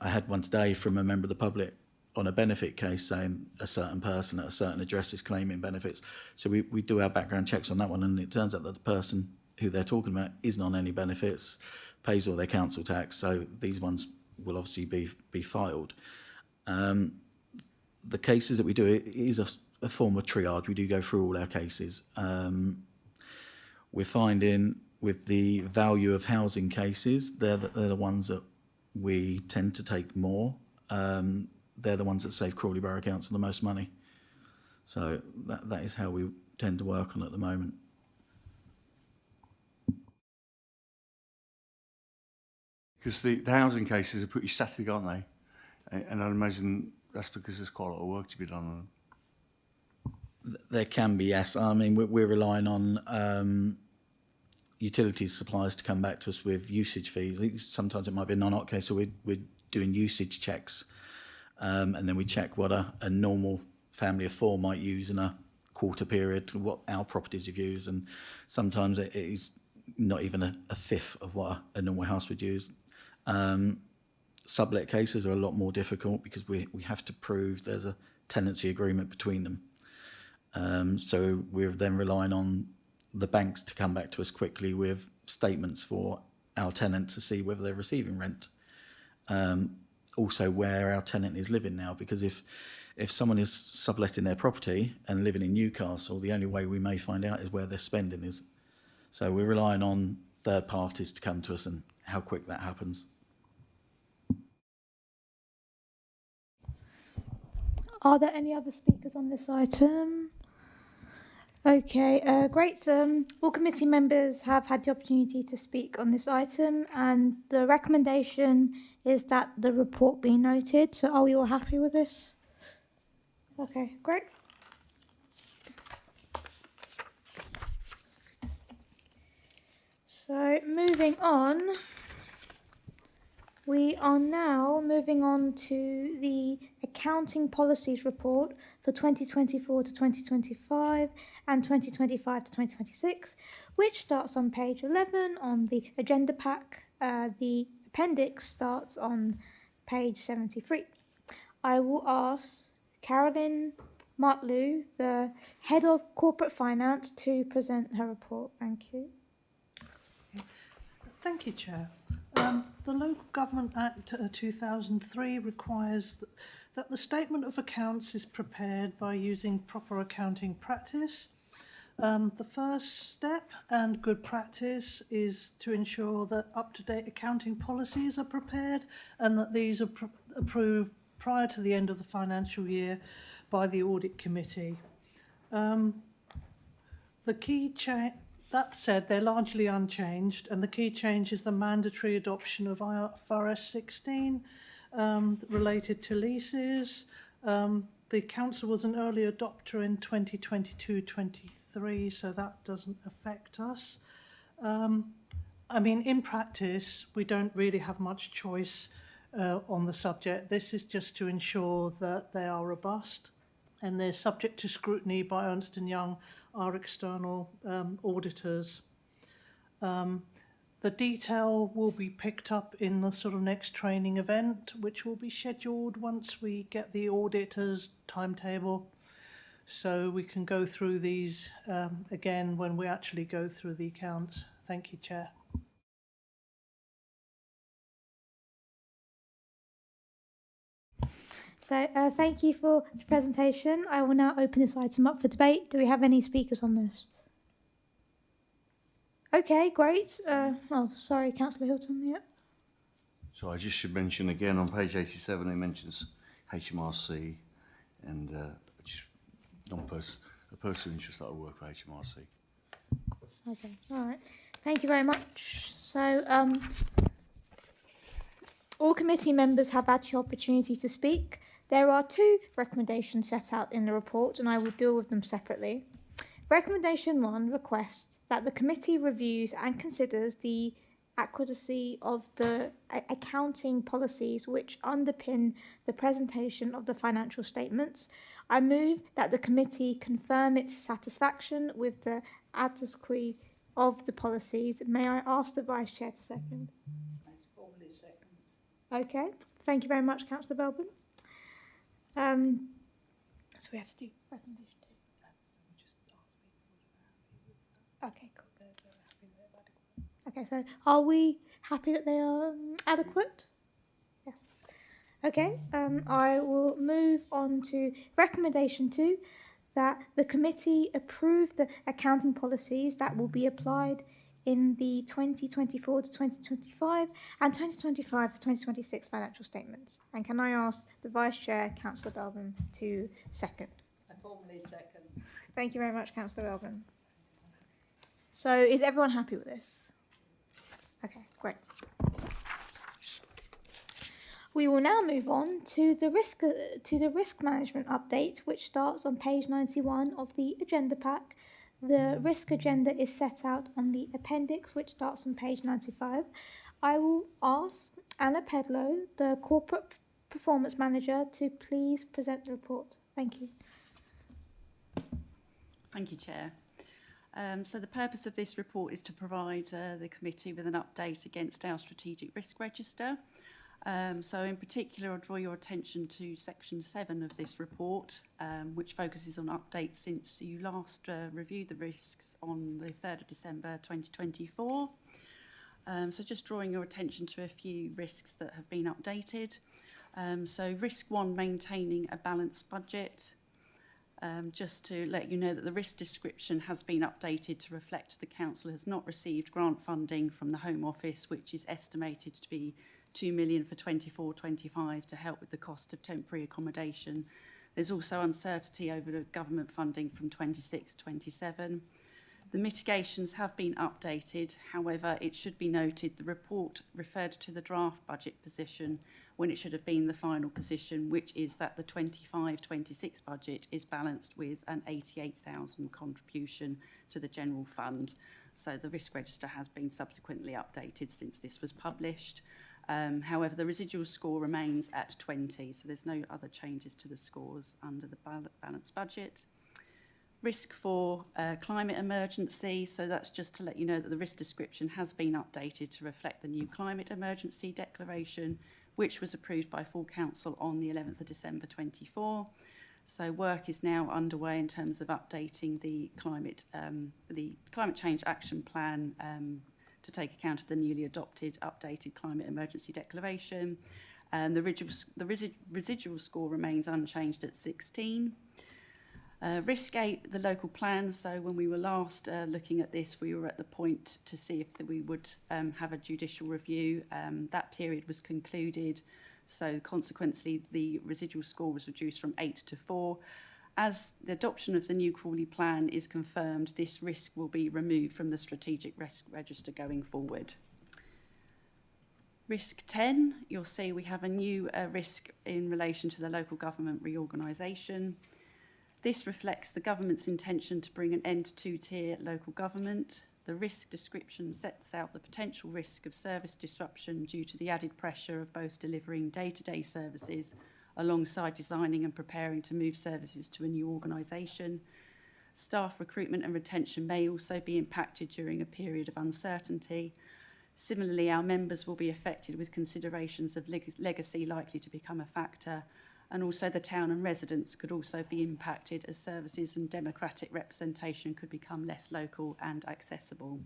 I had one today from a member of the public on a benefit case saying a certain person at a certain address is claiming benefits. So we do our background checks on that one, and it turns out that the person who they're talking about isn't on any benefits, pays all their council tax, so these ones will obviously be filed. The cases that we do, it is a form of triage. We do go through all our cases. We're finding with the value of housing cases, they're the ones that we tend to take more. They're the ones that save Crawley Borough Council the most money. So that is how we tend to work on at the moment. Because the housing cases are pretty static, aren't they? And I imagine that's because there's quite a lot of work to be done on them. There can be, yes. I mean, we're relying on utilities suppliers to come back to us with usage fees. Sometimes it might be a non-op case, so we're doing usage checks. And then we check what a normal family of four might use in a quarter period, what our properties have used. And sometimes it is not even a fifth of what a normal house would use. Sublet cases are a lot more difficult because we have to prove there's a tenancy agreement between them. So we're then relying on the banks to come back to us quickly with statements for our tenant to see whether they're receiving rent. Also where our tenant is living now, because if someone is subletting their property and living in Newcastle, the only way we may find out is where their spending is. So we're relying on third parties to come to us and how quick that happens. Are there any other speakers on this item? Okay, great. All committee members have had the opportunity to speak on this item, and the recommendation is that the report be noted. So are we all happy with this? Okay, great. So moving on, we are now moving on to the Accounting Policies Report for 2024 to 2025 and 2025 to 2026, which starts on page 11 on the agenda pack. The appendix starts on page 73. I will ask Carolyn Martlew, the Head of Corporate Finance, to present her report. Thank you. Thank you, Chair. The Local Government Act 2003 requires that the statement of accounts is prepared by using proper accounting practice. The first step and good practice is to ensure that up-to-date accounting policies are prepared and that these are approved prior to the end of the financial year by the Audit Committee. The key That said, they're largely unchanged, and the key change is the mandatory adoption of IFRS 16 related to leases. The Council was an early adopter in 2022-23, so that doesn't affect us. I mean, in practice, we don't really have much choice on the subject. This is just to ensure that they are robust and they're subject to scrutiny by Ernst & Young, our external auditors. The detail will be picked up in the sort of next training event, which will be scheduled once we get the auditor's timetable. So we can go through these again when we actually go through the accounts. Thank you, Chair. So thank you for the presentation. I will now open this item up for debate. Do we have any speakers on this? Okay, great. Oh, sorry, Councillor Hilton. Yep. So I just should mention again on page 87, it mentions HMRC and just a person interested that I work for HMRC. Okay, all right. Thank you very much. So all committee members have had the opportunity to speak. There are two recommendations set out in the report, and I will deal with them separately. Recommendation 1 requests that the committee reviews and considers the accuracy of the accounting policies which underpin the presentation of the financial statements. I move that the committee confirm its satisfaction with the adequacy of the policies. May I ask the Vice Chair to second? That's formally second. Okay, thank you very much, Councillor Belbin. So we have to do recommendation 2. Okay, cool. Okay, so are we happy that they are adequate? Yes. Okay, I will move on to recommendation 2, that the committee approve the accounting policies that will be applied in the 2024 to 2025 and 2025 to 2026 financial statements. And can I ask the Vice Chair, Councillor Belbin, to second? I formally second. Thank you very much, Councillor Belbin. So is everyone happy with this? Okay, great. We will now move on to the risk management update, which starts on page 91 of the agenda pack. The risk agenda is set out on the appendix, which starts on page 95. I will ask Anna Pedlow, the Corporate Performance Manager, to please present the report. Thank you. Thank you, Chair. So the purpose of this report is to provide the committee with an update against our strategic risk register. So in particular, I'll draw your attention to section 7 of this report, which focuses on updates since you last reviewed the risks on the 3rd of December 2024. So just drawing your attention to a few risks that have been updated. So risk 1, maintaining a balanced budget. Just to let you know that the risk description has been updated to reflect the council has not received grant funding from the Home Office, which is estimated to be 2 million for 24-25 to help with the cost of temporary accommodation. There's also uncertainty over the government funding from 26-27. The mitigations have been updated. However, it should be noted the report referred to the draft budget position when it should have been the final position, which is that the 25-26 budget is balanced with an 88,000 contribution to the general fund. So the risk register has been subsequently updated since this was published. However, the residual score remains at 20, so there's no other changes to the scores under the balanced budget. Risk for climate emergency, so that's just to let you know that the risk description has been updated to reflect the new climate emergency declaration, which was approved by full council on the 11th of December 24. So work is now underway in terms of updating the climate change action plan to take account of the newly adopted updated climate emergency declaration. The residual score remains unchanged at 16. Risk 8, the local plan. So when we were last looking at this, we were at the point to see if we would have a judicial review. That period was concluded. So consequently, the residual score was reduced from 8 to 4. As the adoption of the new Crawley plan is confirmed, this risk will be removed from the strategic risk register going forward. Risk 10, you'll see we have a new risk in relation to the local government reorganisation. This reflects the government's intention to bring an end to two-tier local government. The risk description sets out the potential risk of service disruption due to the added pressure of both delivering day-to-day services alongside designing and preparing to move services to a new organisation. Staff recruitment and retention may also be impacted during a period of uncertainty. Similarly, our members will be affected with considerations of legacy likely to become a factor, and also the town and residents could also be impacted as services and democratic representation could become less local and accessible.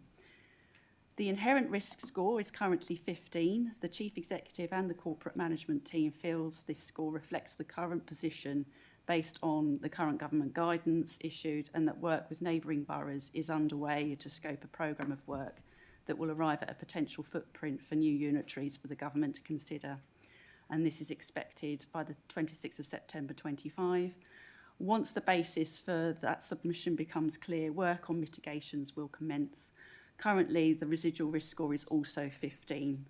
The inherent risk score is currently 15. The Chief Executive and the corporate management team feels this score reflects the current position based on the current government guidance issued, and that work with neighbouring boroughs is underway to scope a programme of work that will arrive at a potential footprint for new unitaries for the government to consider. And this is expected by the 26th of September 25. Once the basis for that submission becomes clear, work on mitigations will commence. Currently, the residual risk score is also 15.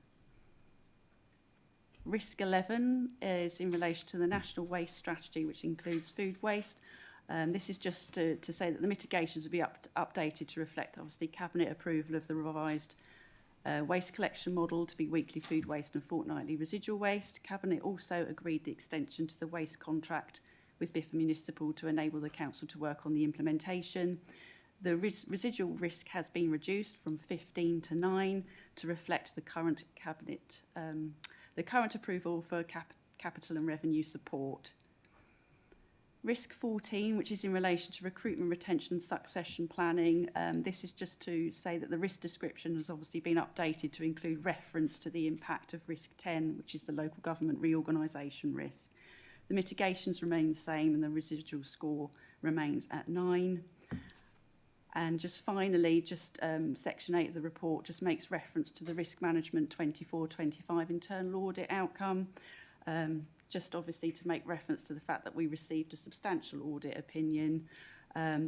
Risk 11 is in relation to the National Waste Strategy, which includes food waste. This is just to say that the mitigations will be updated to reflect, obviously, Cabinet approval of the revised waste collection model to be weekly food waste and fortnightly residual waste. Cabinet also agreed the extension to the waste contract with Biffa Municipal to enable the council to work on the implementation. The residual risk has been reduced from 15 to 9 to reflect the current cabinet, the current approval for capital and revenue support. Risk 14, which is in relation to recruitment, retention and succession planning. This is just to say that the risk description has obviously been updated to include reference to the impact of risk 10, which is the local government reorganisation risk. The mitigations remain the same and the residual score remains at 9. And just finally, section 8 of the report just makes reference to the risk management 24-25 internal audit outcome. Just obviously to make reference to the fact that we received a substantial audit opinion.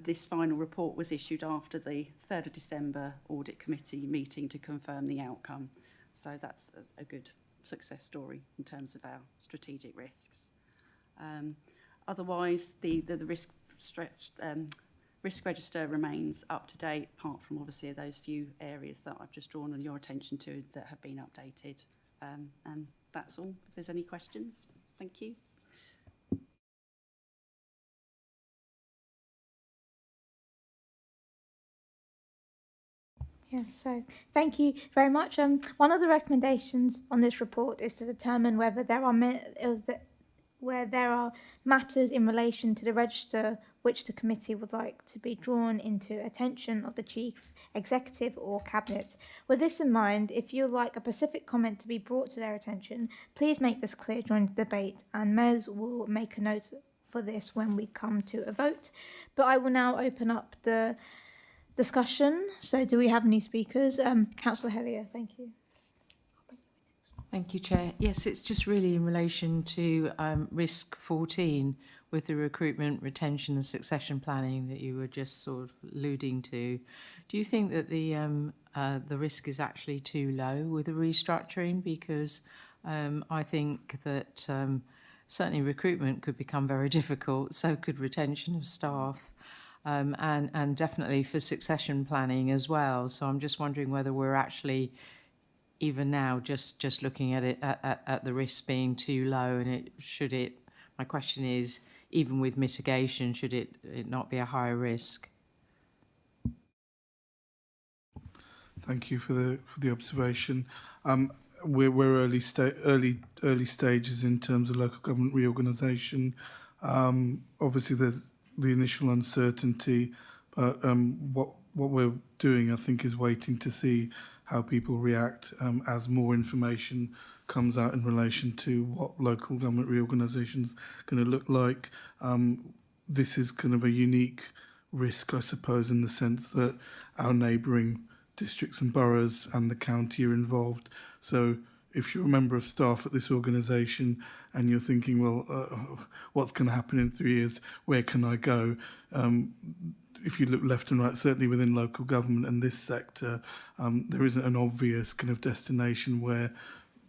This final report was issued after the 3rd of December audit committee meeting to confirm the outcome. So that's a good success story in terms of our strategic risks. Otherwise, the risk register remains up to date, apart from obviously those few areas that I've just drawn your attention to that have been updated. And that's all. If there's any questions, thank you. Yeah, so thank you very much. One of the recommendations on this report is to determine whether there are matters in relation to the register which the committee would like to be drawn into attention of the Chief Executive or Cabinet. With this in mind, if you'd like a specific comment to be brought to their attention, please make this clear during the debate, and Mez will make a note for this when we come to a vote. But I will now open up the discussion. So do we have any speakers? Councillor Hellier, thank you. Thank you, Chair. Yes, it's just really in relation to risk 14 with the recruitment, retention and succession planning that you were just sort of alluding to. Do you think that the risk is actually too low with the restructuring? Because I think that certainly recruitment could become very difficult, so could retention of staff. And definitely for succession planning as well. So I'm just wondering whether we're actually, even now, just looking at it at the risk being too low, and my question is, even with mitigation, should it not be a higher risk? Thank you for the observation. We're early stages in terms of local government reorganisation. Obviously, there's the initial uncertainty, but what we're doing, I think, is waiting to see how people react as more information comes out in relation to what local government reorganisation is going to look like. This is kind of a unique risk, I suppose, in the sense that our neighbouring districts and boroughs and the county are involved. So if you're a member of staff at this organisation and you're thinking, well, what's going to happen in 3 years? Where can I go? If you look left and right, certainly within local government and this sector, there isn't an obvious kind of destination where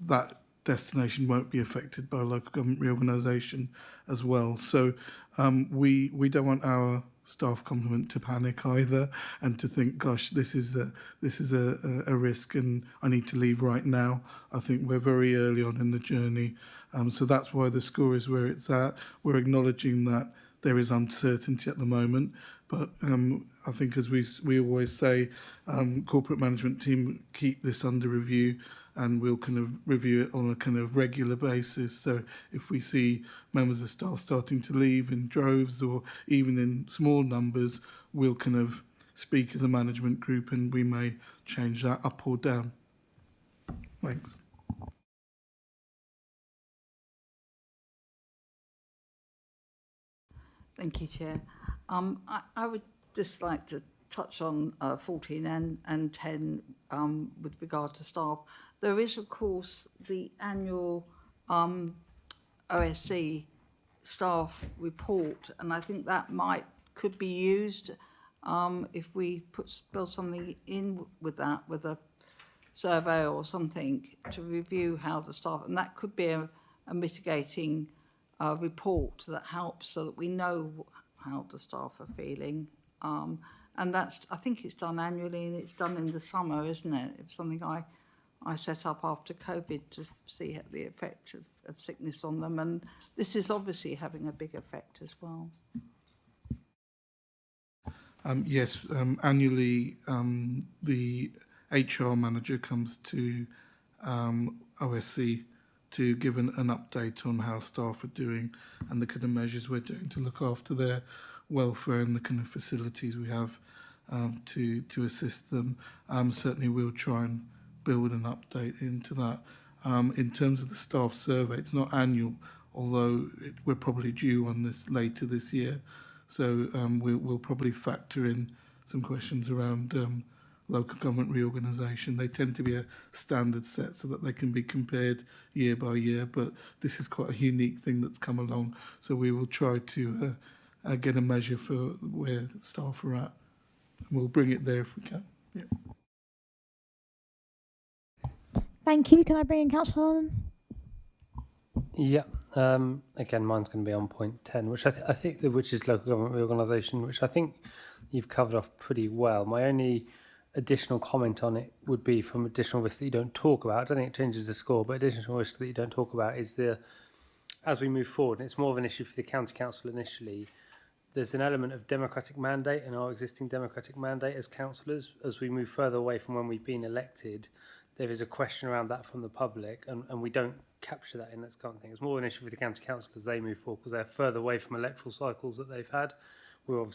that destination won't be affected by local government reorganisation as well. So we don't want our staff complement to panic either, and to think, gosh, this is a risk and I need to leave right now. I think we're very early on in the journey, so that's why the score is where it's at. We're acknowledging that there is uncertainty at the moment, but I think, as we always say, corporate management team keep this under review, and we'll kind of review it on a kind of regular basis. So if we see members of staff starting to leave in droves or even in small numbers, we'll kind of speak as a management group and we may change that up or down. Thanks. Thank you, Chair. I would just like to touch on 14 and 10 with regard to staff. There is, of course, the annual OSC staff report, and I think that could be used if we build something in with that, with a survey or something to review how the staff, and that could be a mitigating report that helps so that we know how the staff are feeling. And I think it's done annually, and it's done in the summer, isn't it? It's something I I set up after COVID to see the effect of sickness on them, and this is obviously having a big effect as well. Yes, annually the HR manager comes to OSC to give an update on how staff are doing and the kind of measures we're doing to look after their welfare and the kind of facilities we have to assist them. Certainly we'll try and build an update into that. In terms of the staff survey, it's not annual, although we're probably due on this later this year. So we'll probably factor in some questions around local government reorganisation. They tend to be a standard set so that they can be compared year by year, but this is quite a unique thing that's come along. So we will try to get a measure for where staff are at. And we'll bring it there if we can. Yeah. Thank you. Can I bring in Councillor Harlan? Yeah. Again, mine's going to be on point 10, which I think which is local government reorganisation, which I think you've covered off pretty well. My only additional comment on it would be from additional risk that you don't talk about. I don't think it changes the score, but additional risk that you don't talk about is as we move forward, and it's more of an issue for the county council initially, there's an element of democratic mandate in our existing democratic mandate as councillors. As we move further away from when we've been elected, there is a question around that from the public, and we don't capture that in this current thing. It's more an issue for the county council as they move forward because they're further away from electoral cycles that they've had. We're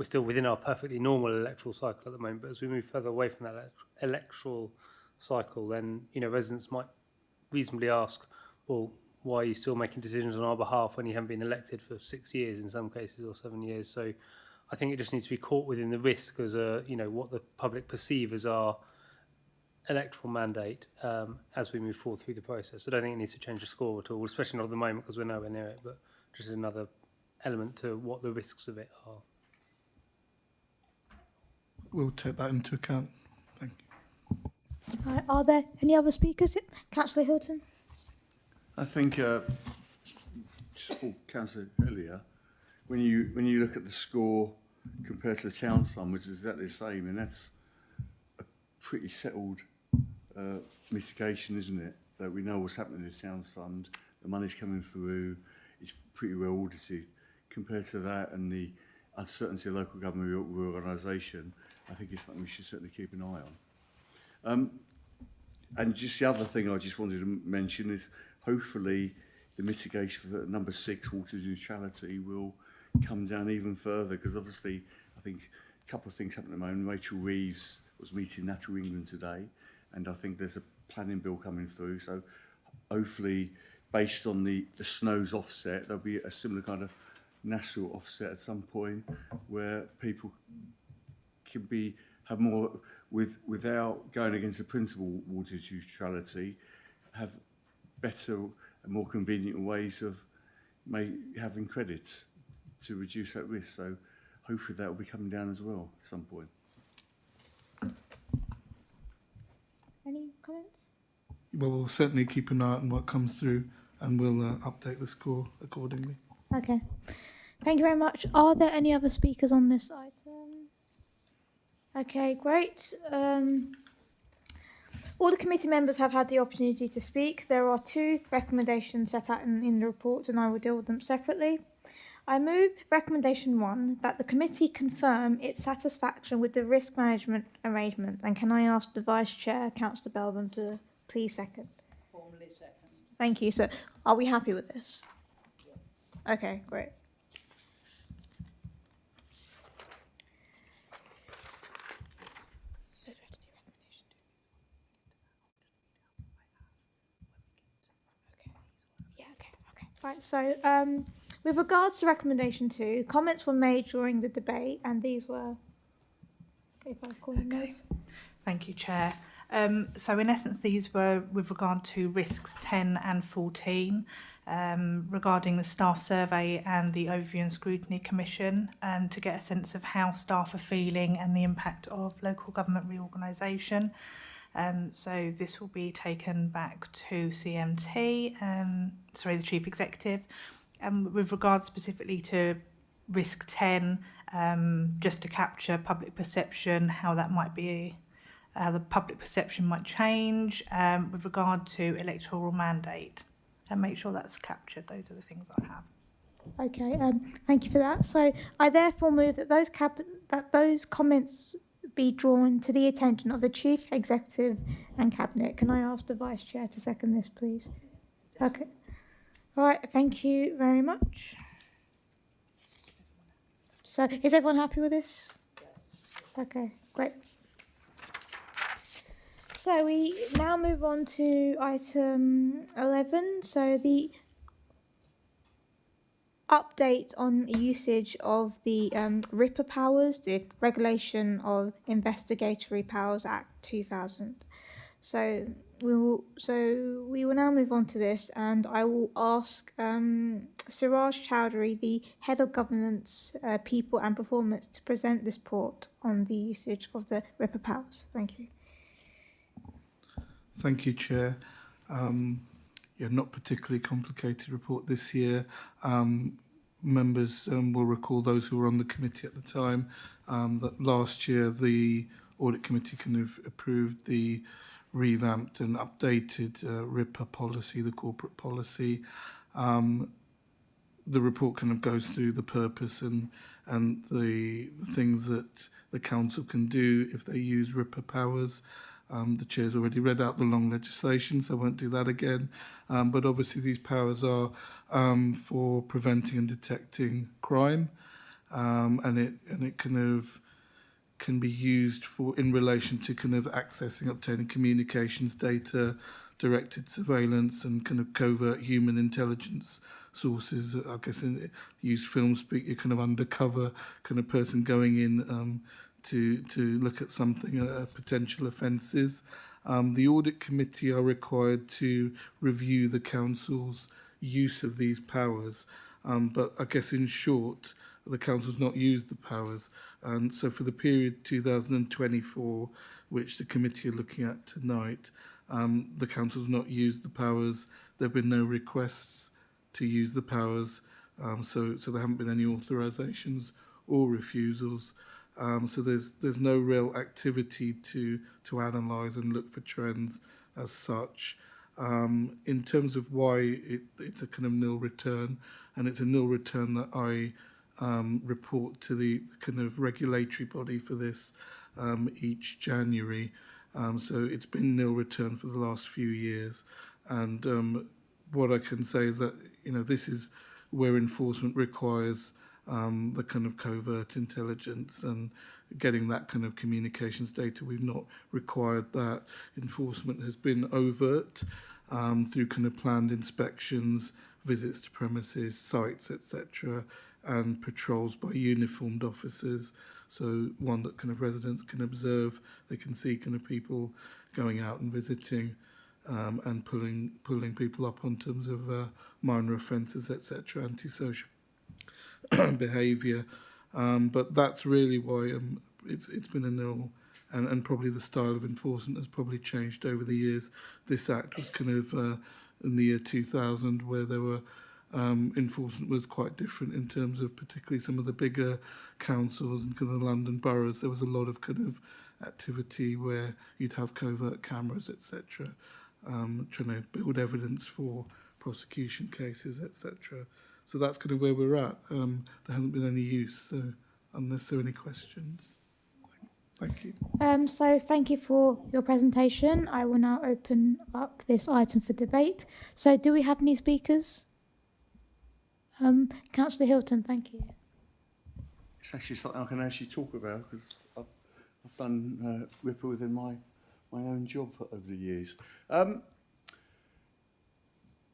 still within our perfectly normal electoral cycle at the moment, but as we move further away from that electoral cycle, then residents might reasonably ask, well, why are you still making decisions on our behalf when you haven't been elected for 6 years in some cases or 7 years? So I think it just needs to be caught within the risk as what the public perceive as our electoral mandate as we move forward through the process. I don't think it needs to change the score at all, especially not at the moment because we're nowhere near it, but just another element to what the risks of it are. We'll take that into account. Thank you. Are there any other speakers? Councillor Hilton? I think, just for Councillor earlier, when you look at the score compared to the Towns Fund, which is exactly the same, and that's a pretty settled mitigation, isn't it? That we know what's happening in the Towns Fund, the money's coming through, it's pretty well audited. Compared to that and the uncertainty of local government reorganisation, I think it's something we should certainly keep an eye on. And just the other thing I just wanted to mention is hopefully the mitigation for number 6, water neutrality, will come down even further because obviously I think a couple of things happen at the moment. Rachel Reeves was meeting Natural England today, and I think there's a planning bill coming through. So hopefully, based on the SNOWS offset, there'll be a similar kind of national offset at some point where people can have more without going against the principle water neutrality, have better and more convenient ways of having credits to reduce that risk. So hopefully that will be coming down as well at some point. Any comments? Well, we'll certainly keep an eye on what comes through and we'll update the score accordingly. Okay. Thank you very much. Are there any other speakers on this item? Okay, great. All the committee members have had the opportunity to speak. There are 2 recommendations set out in the report and I will deal with them separately. I move recommendation 1 that the committee confirm its satisfaction with the risk management arrangement. And can I ask the Vice Chair, Councillor Belbin, to please second? Formally second. Thank you. So are we happy with this? Yes. Okay, great. Right, so with regards to recommendation 2, comments were made during the debate, and these were, if I call them those. Thank you, Chair. So in essence, these were with regard to risks 10 and 14 regarding the staff survey and the Overview and Scrutiny Commission to get a sense of how staff are feeling and the impact of local government reorganisation. So this will be taken back to CMT, the Chief Executive. With regard specifically to risk 10, just to capture public perception, how that might be the public perception might change with regard to electoral mandate, and make sure that's captured. Those are the things I have. Okay, thank you for that. So I therefore move that those comments be drawn to the attention of the Chief Executive and Cabinet. Can I ask the Vice Chair to second this, please? Okay. All right, thank you very much. So is everyone happy with this? Okay, great. So we now move on to item 11. So the update on the usage of the RIPA powers, the Regulation of Investigatory Powers Act 2000. So we will now move on to this, and I will ask Siraj Chowdhury, the Head of Governance, People and Performance, to present this report on the usage of the RIPA powers. Thank you. Thank you, Chair. Not particularly complicated report this year. Members will recall, those who were on the committee at the time, that last year the Audit Committee kind of approved the revamped and updated RIPA policy, the corporate policy. The report kind of goes through the purpose and the things that the council can do if they use RIPA powers. The Chair's already read out the long legislation, so I won't do that again. But obviously these powers are for preventing and detecting crime, and it kind of can be used for in relation to kind of accessing, obtaining communications data, directed surveillance, and kind of covert human intelligence sources. I guess use film speak, you're kind of undercover kind of person going in to look at something, potential offences. The Audit Committee are required to review the Council's use of these powers, but I guess in short, the Council's not used the powers. And so for the period 2024, which the committee are looking at tonight, the Council's not used the powers. There have been no requests to use the powers, so there haven't been any authorisations or refusals. So there's no real activity to analyse and look for trends as such. In terms of why it's a kind of nil return, and it's a nil return that I report to the kind of regulatory body for this each January. So it's been nil return for the last few years. And what I can say is that, this is where enforcement requires the kind of covert intelligence and getting that kind of communications data. We've not required that. Enforcement has been overt through kind of planned inspections, visits to premises, sites, etc., and patrols by uniformed officers. So one that kind of residents can observe, they can see kind of people going out and visiting and pulling people up on terms of minor offences, etc., antisocial behaviour. But that's really why it's been a nil, and probably the style of enforcement has probably changed over the years. This Act was kind of in the year 2000, where there were enforcement was quite different in terms of particularly some of the bigger councils and kind of the London boroughs. There was a lot of kind of activity where you'd have covert cameras, etc., trying to build evidence for prosecution cases, etc. So that's kind of where we're at. There hasn't been any use, so unless there are any questions. Thank you. So thank you for your presentation. I will now open up this item for debate. So do we have any speakers? Councillor Hilton, thank you. It's actually something I can actually talk about because I've done RIPA within my own job over the years.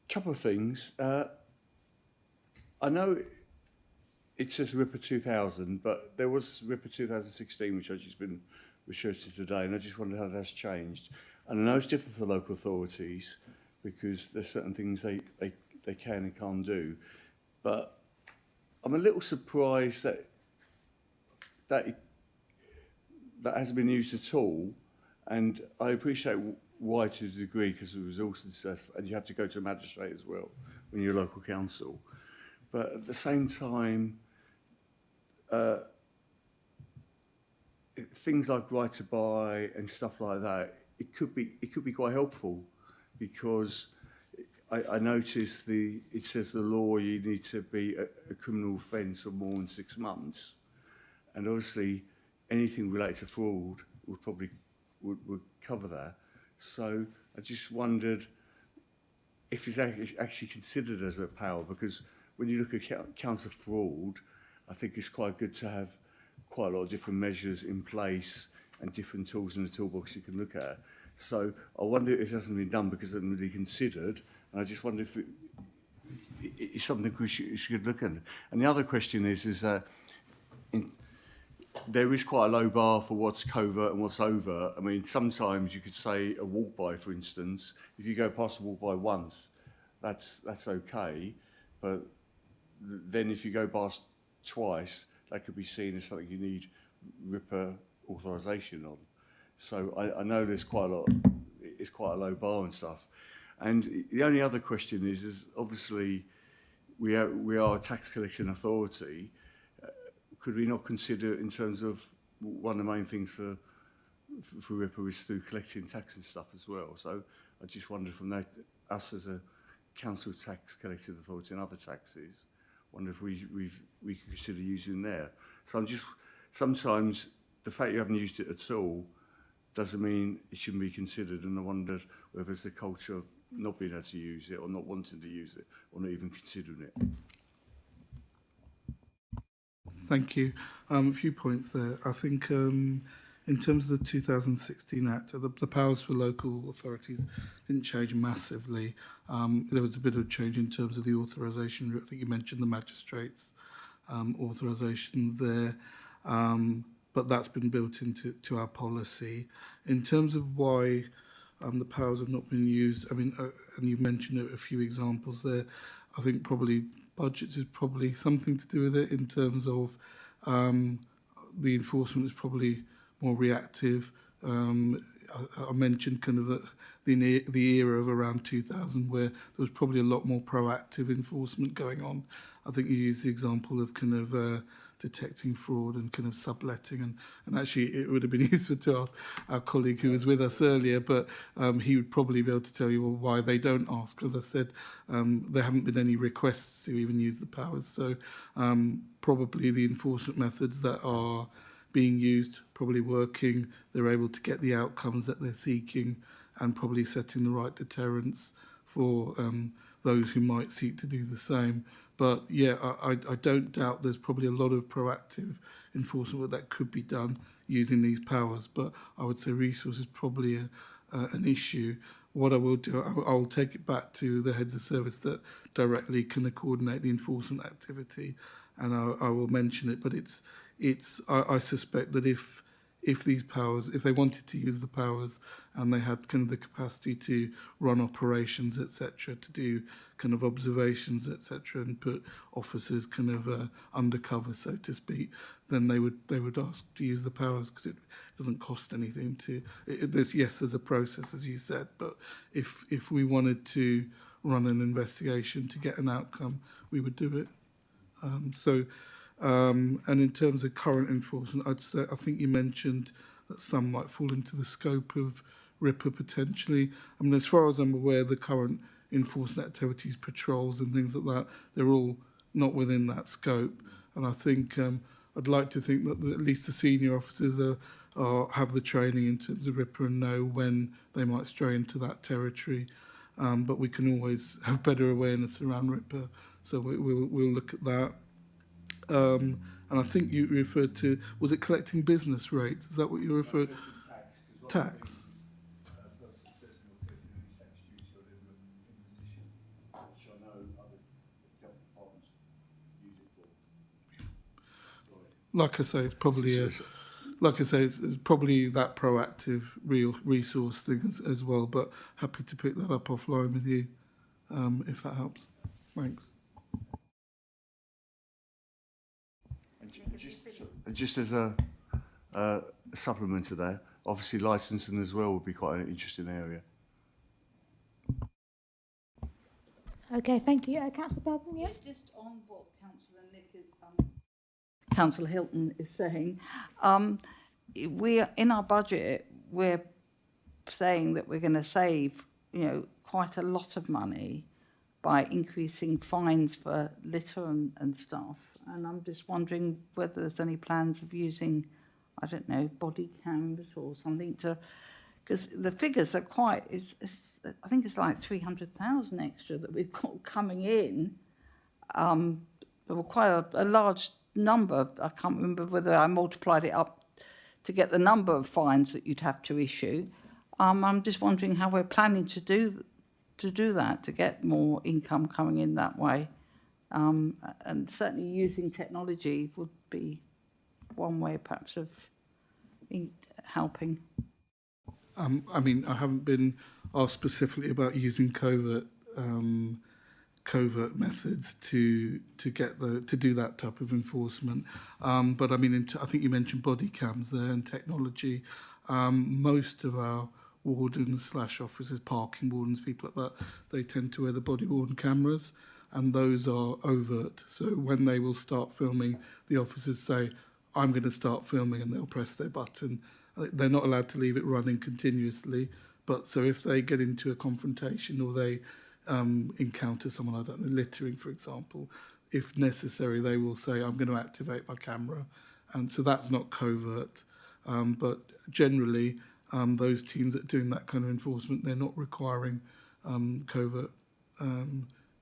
Couple of things. I know it says RIPA 2000, but there was RIPA 2016, which I've just been referred to today, and I just wondered how that's changed. And I know it's different for local authorities because there's certain things they can and can't do. But I'm a little surprised that hasn't been used at all. And I appreciate why to a degree because of resources and stuff, and you have to go to a magistrate as well when you're a local council. But at the same time, things like right to buy and stuff like that, it could be quite helpful, because I noticed it says the law you need to be a criminal offence of more than 6 months, and obviously anything related to fraud would cover that. So I just wondered if it's actually considered as a power, because when you look at counter fraud, I think it's quite good to have quite a lot of different measures in place and different tools in the toolbox you can look at. So I wonder if it hasn't been done because it hasn't really considered, and I just wonder if it's something we should look at. And the other question is there is quite a low bar for what's covert and what's overt. I mean, sometimes you could say a walk by, for instance. If you go past a walk by once, that's okay, but then if you go past twice, that could be seen as something you need RIPA authorisation on. So I know there's quite a lot. It's quite a low bar and stuff. And the only other question is obviously we are a tax collection authority. Could we not consider, in terms of one of the main things for RIPA is through collecting tax and stuff as well? So I just wondered from that, us as a council tax collecting authority and other taxes, wonder if we could consider using there. So I'm just, sometimes the fact you haven't used it at all doesn't mean it shouldn't be considered, and I wondered whether it's a culture of not being able to use it or not wanting to use it or not even considering it. Thank you. A few points there. I think in terms of the 2016 Act, the powers for local authorities didn't change massively. There was a bit of change in terms of the authorisation. I think you mentioned the magistrates' authorisation there, but that's been built into our policy. In terms of why the powers have not been used, I mean, and you mentioned a few examples there. I think probably budgets is probably something to do with it, in terms of the enforcement is probably more reactive. I mentioned kind of the era of around 2000 where there was probably a lot more proactive enforcement going on. I think you used the example of kind of detecting fraud and kind of subletting, and actually it would have been useful to ask our colleague who was with us earlier, but he would probably be able to tell you why they don't ask. As I said, there haven't been any requests to even use the powers, so probably the enforcement methods that are being used, probably working, they're able to get the outcomes that they're seeking, and probably setting the right deterrents for those who might seek to do the same. But yeah, I don't doubt there's probably a lot of proactive enforcement that could be done using these powers, but I would say resource is probably an issue. What I will do, I will take it back to the heads of service that directly can coordinate the enforcement activity, and I will mention it. But I suspect that if these powers, if they wanted to use the powers and they had kind of the capacity to run operations, etc., to do kind of observations, etc., and put officers kind of undercover, so to speak, then they would ask to use the powers, because it doesn't cost anything to. There's a process, as you said, but if we wanted to run an investigation to get an outcome, we would do it. And in terms of current enforcement, I think you mentioned that some might fall into the scope of RIPA potentially. I mean, as far as I'm aware, the current enforcement activities, patrols and things like that, they're all not within that scope. And I think I'd like to think that at least the senior officers have the training in terms of RIPA and know when they might stray into that territory. But we can always have better awareness around RIPA, so we'll look at that. And I think you referred to, was it collecting business rates? Is that what you referred to? Tax. Like I say, it's probably it's probably that proactive real resource thing as well. But happy to pick that up offline with you, if that helps. Thanks. Just as a supplement to that, obviously licensing as well would be quite an interesting area. Okay, thank you. Councillor Belbin, yeah? Just on what Councillor Hilton is saying, in our budget, we're saying that we're going to save, you know, quite a lot of money by increasing fines for litter and stuff. And I'm just wondering whether there's any plans of using, I don't know, body cams or something to, because the figures are quite, I think it's like 300,000 extra that we've got coming in. There were quite a large number. I can't remember whether I multiplied it up to get the number of fines that you'd have to issue. I'm just wondering how we're planning to do that, to get more income coming in that way. And certainly using technology would be one way perhaps of helping. I mean, I haven't been asked specifically about using covert methods to do that type of enforcement. But I mean, I think you mentioned body cams there and technology. Most of our wardens / officers, parking wardens, people like that, they tend to wear the body worn cameras, and those are overt. So when they will start filming, the officers say, "I'm going to start filming," and they'll press their button. They're not allowed to leave it running continuously. But so if they get into a confrontation or they encounter someone, I don't know, littering, for example, if necessary, they will say, "I'm going to activate my camera." And so that's not covert. But generally, those teams that are doing that kind of enforcement, they're not requiring covert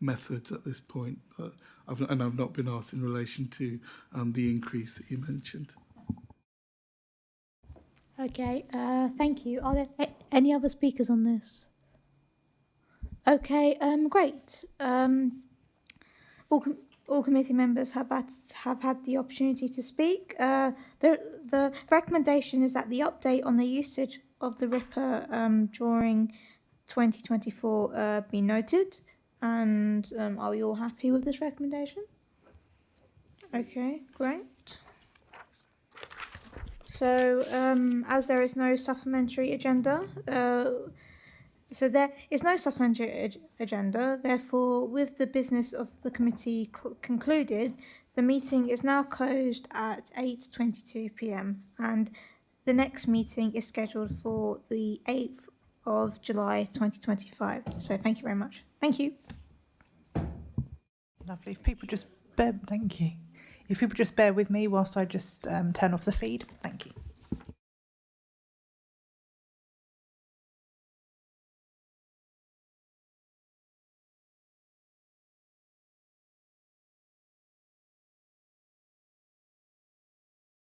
methods at this point. But I've not been asked in relation to the increase that you mentioned. Okay, thank you. Are there any other speakers on this? Okay, great. All committee members have had the opportunity to speak. The recommendation is that the update on the usage of the RIPA during 2024 be noted. And are we all happy with this recommendation? Okay, great. So, as there is no supplementary agenda, therefore, with the business of the committee concluded, the meeting is now closed at 8:22 p.m. and the next meeting is scheduled for the 8th of July 2025. So thank you very much. Thank you. Lovely. If people just bear with me whilst I just turn off the feed. Thank you.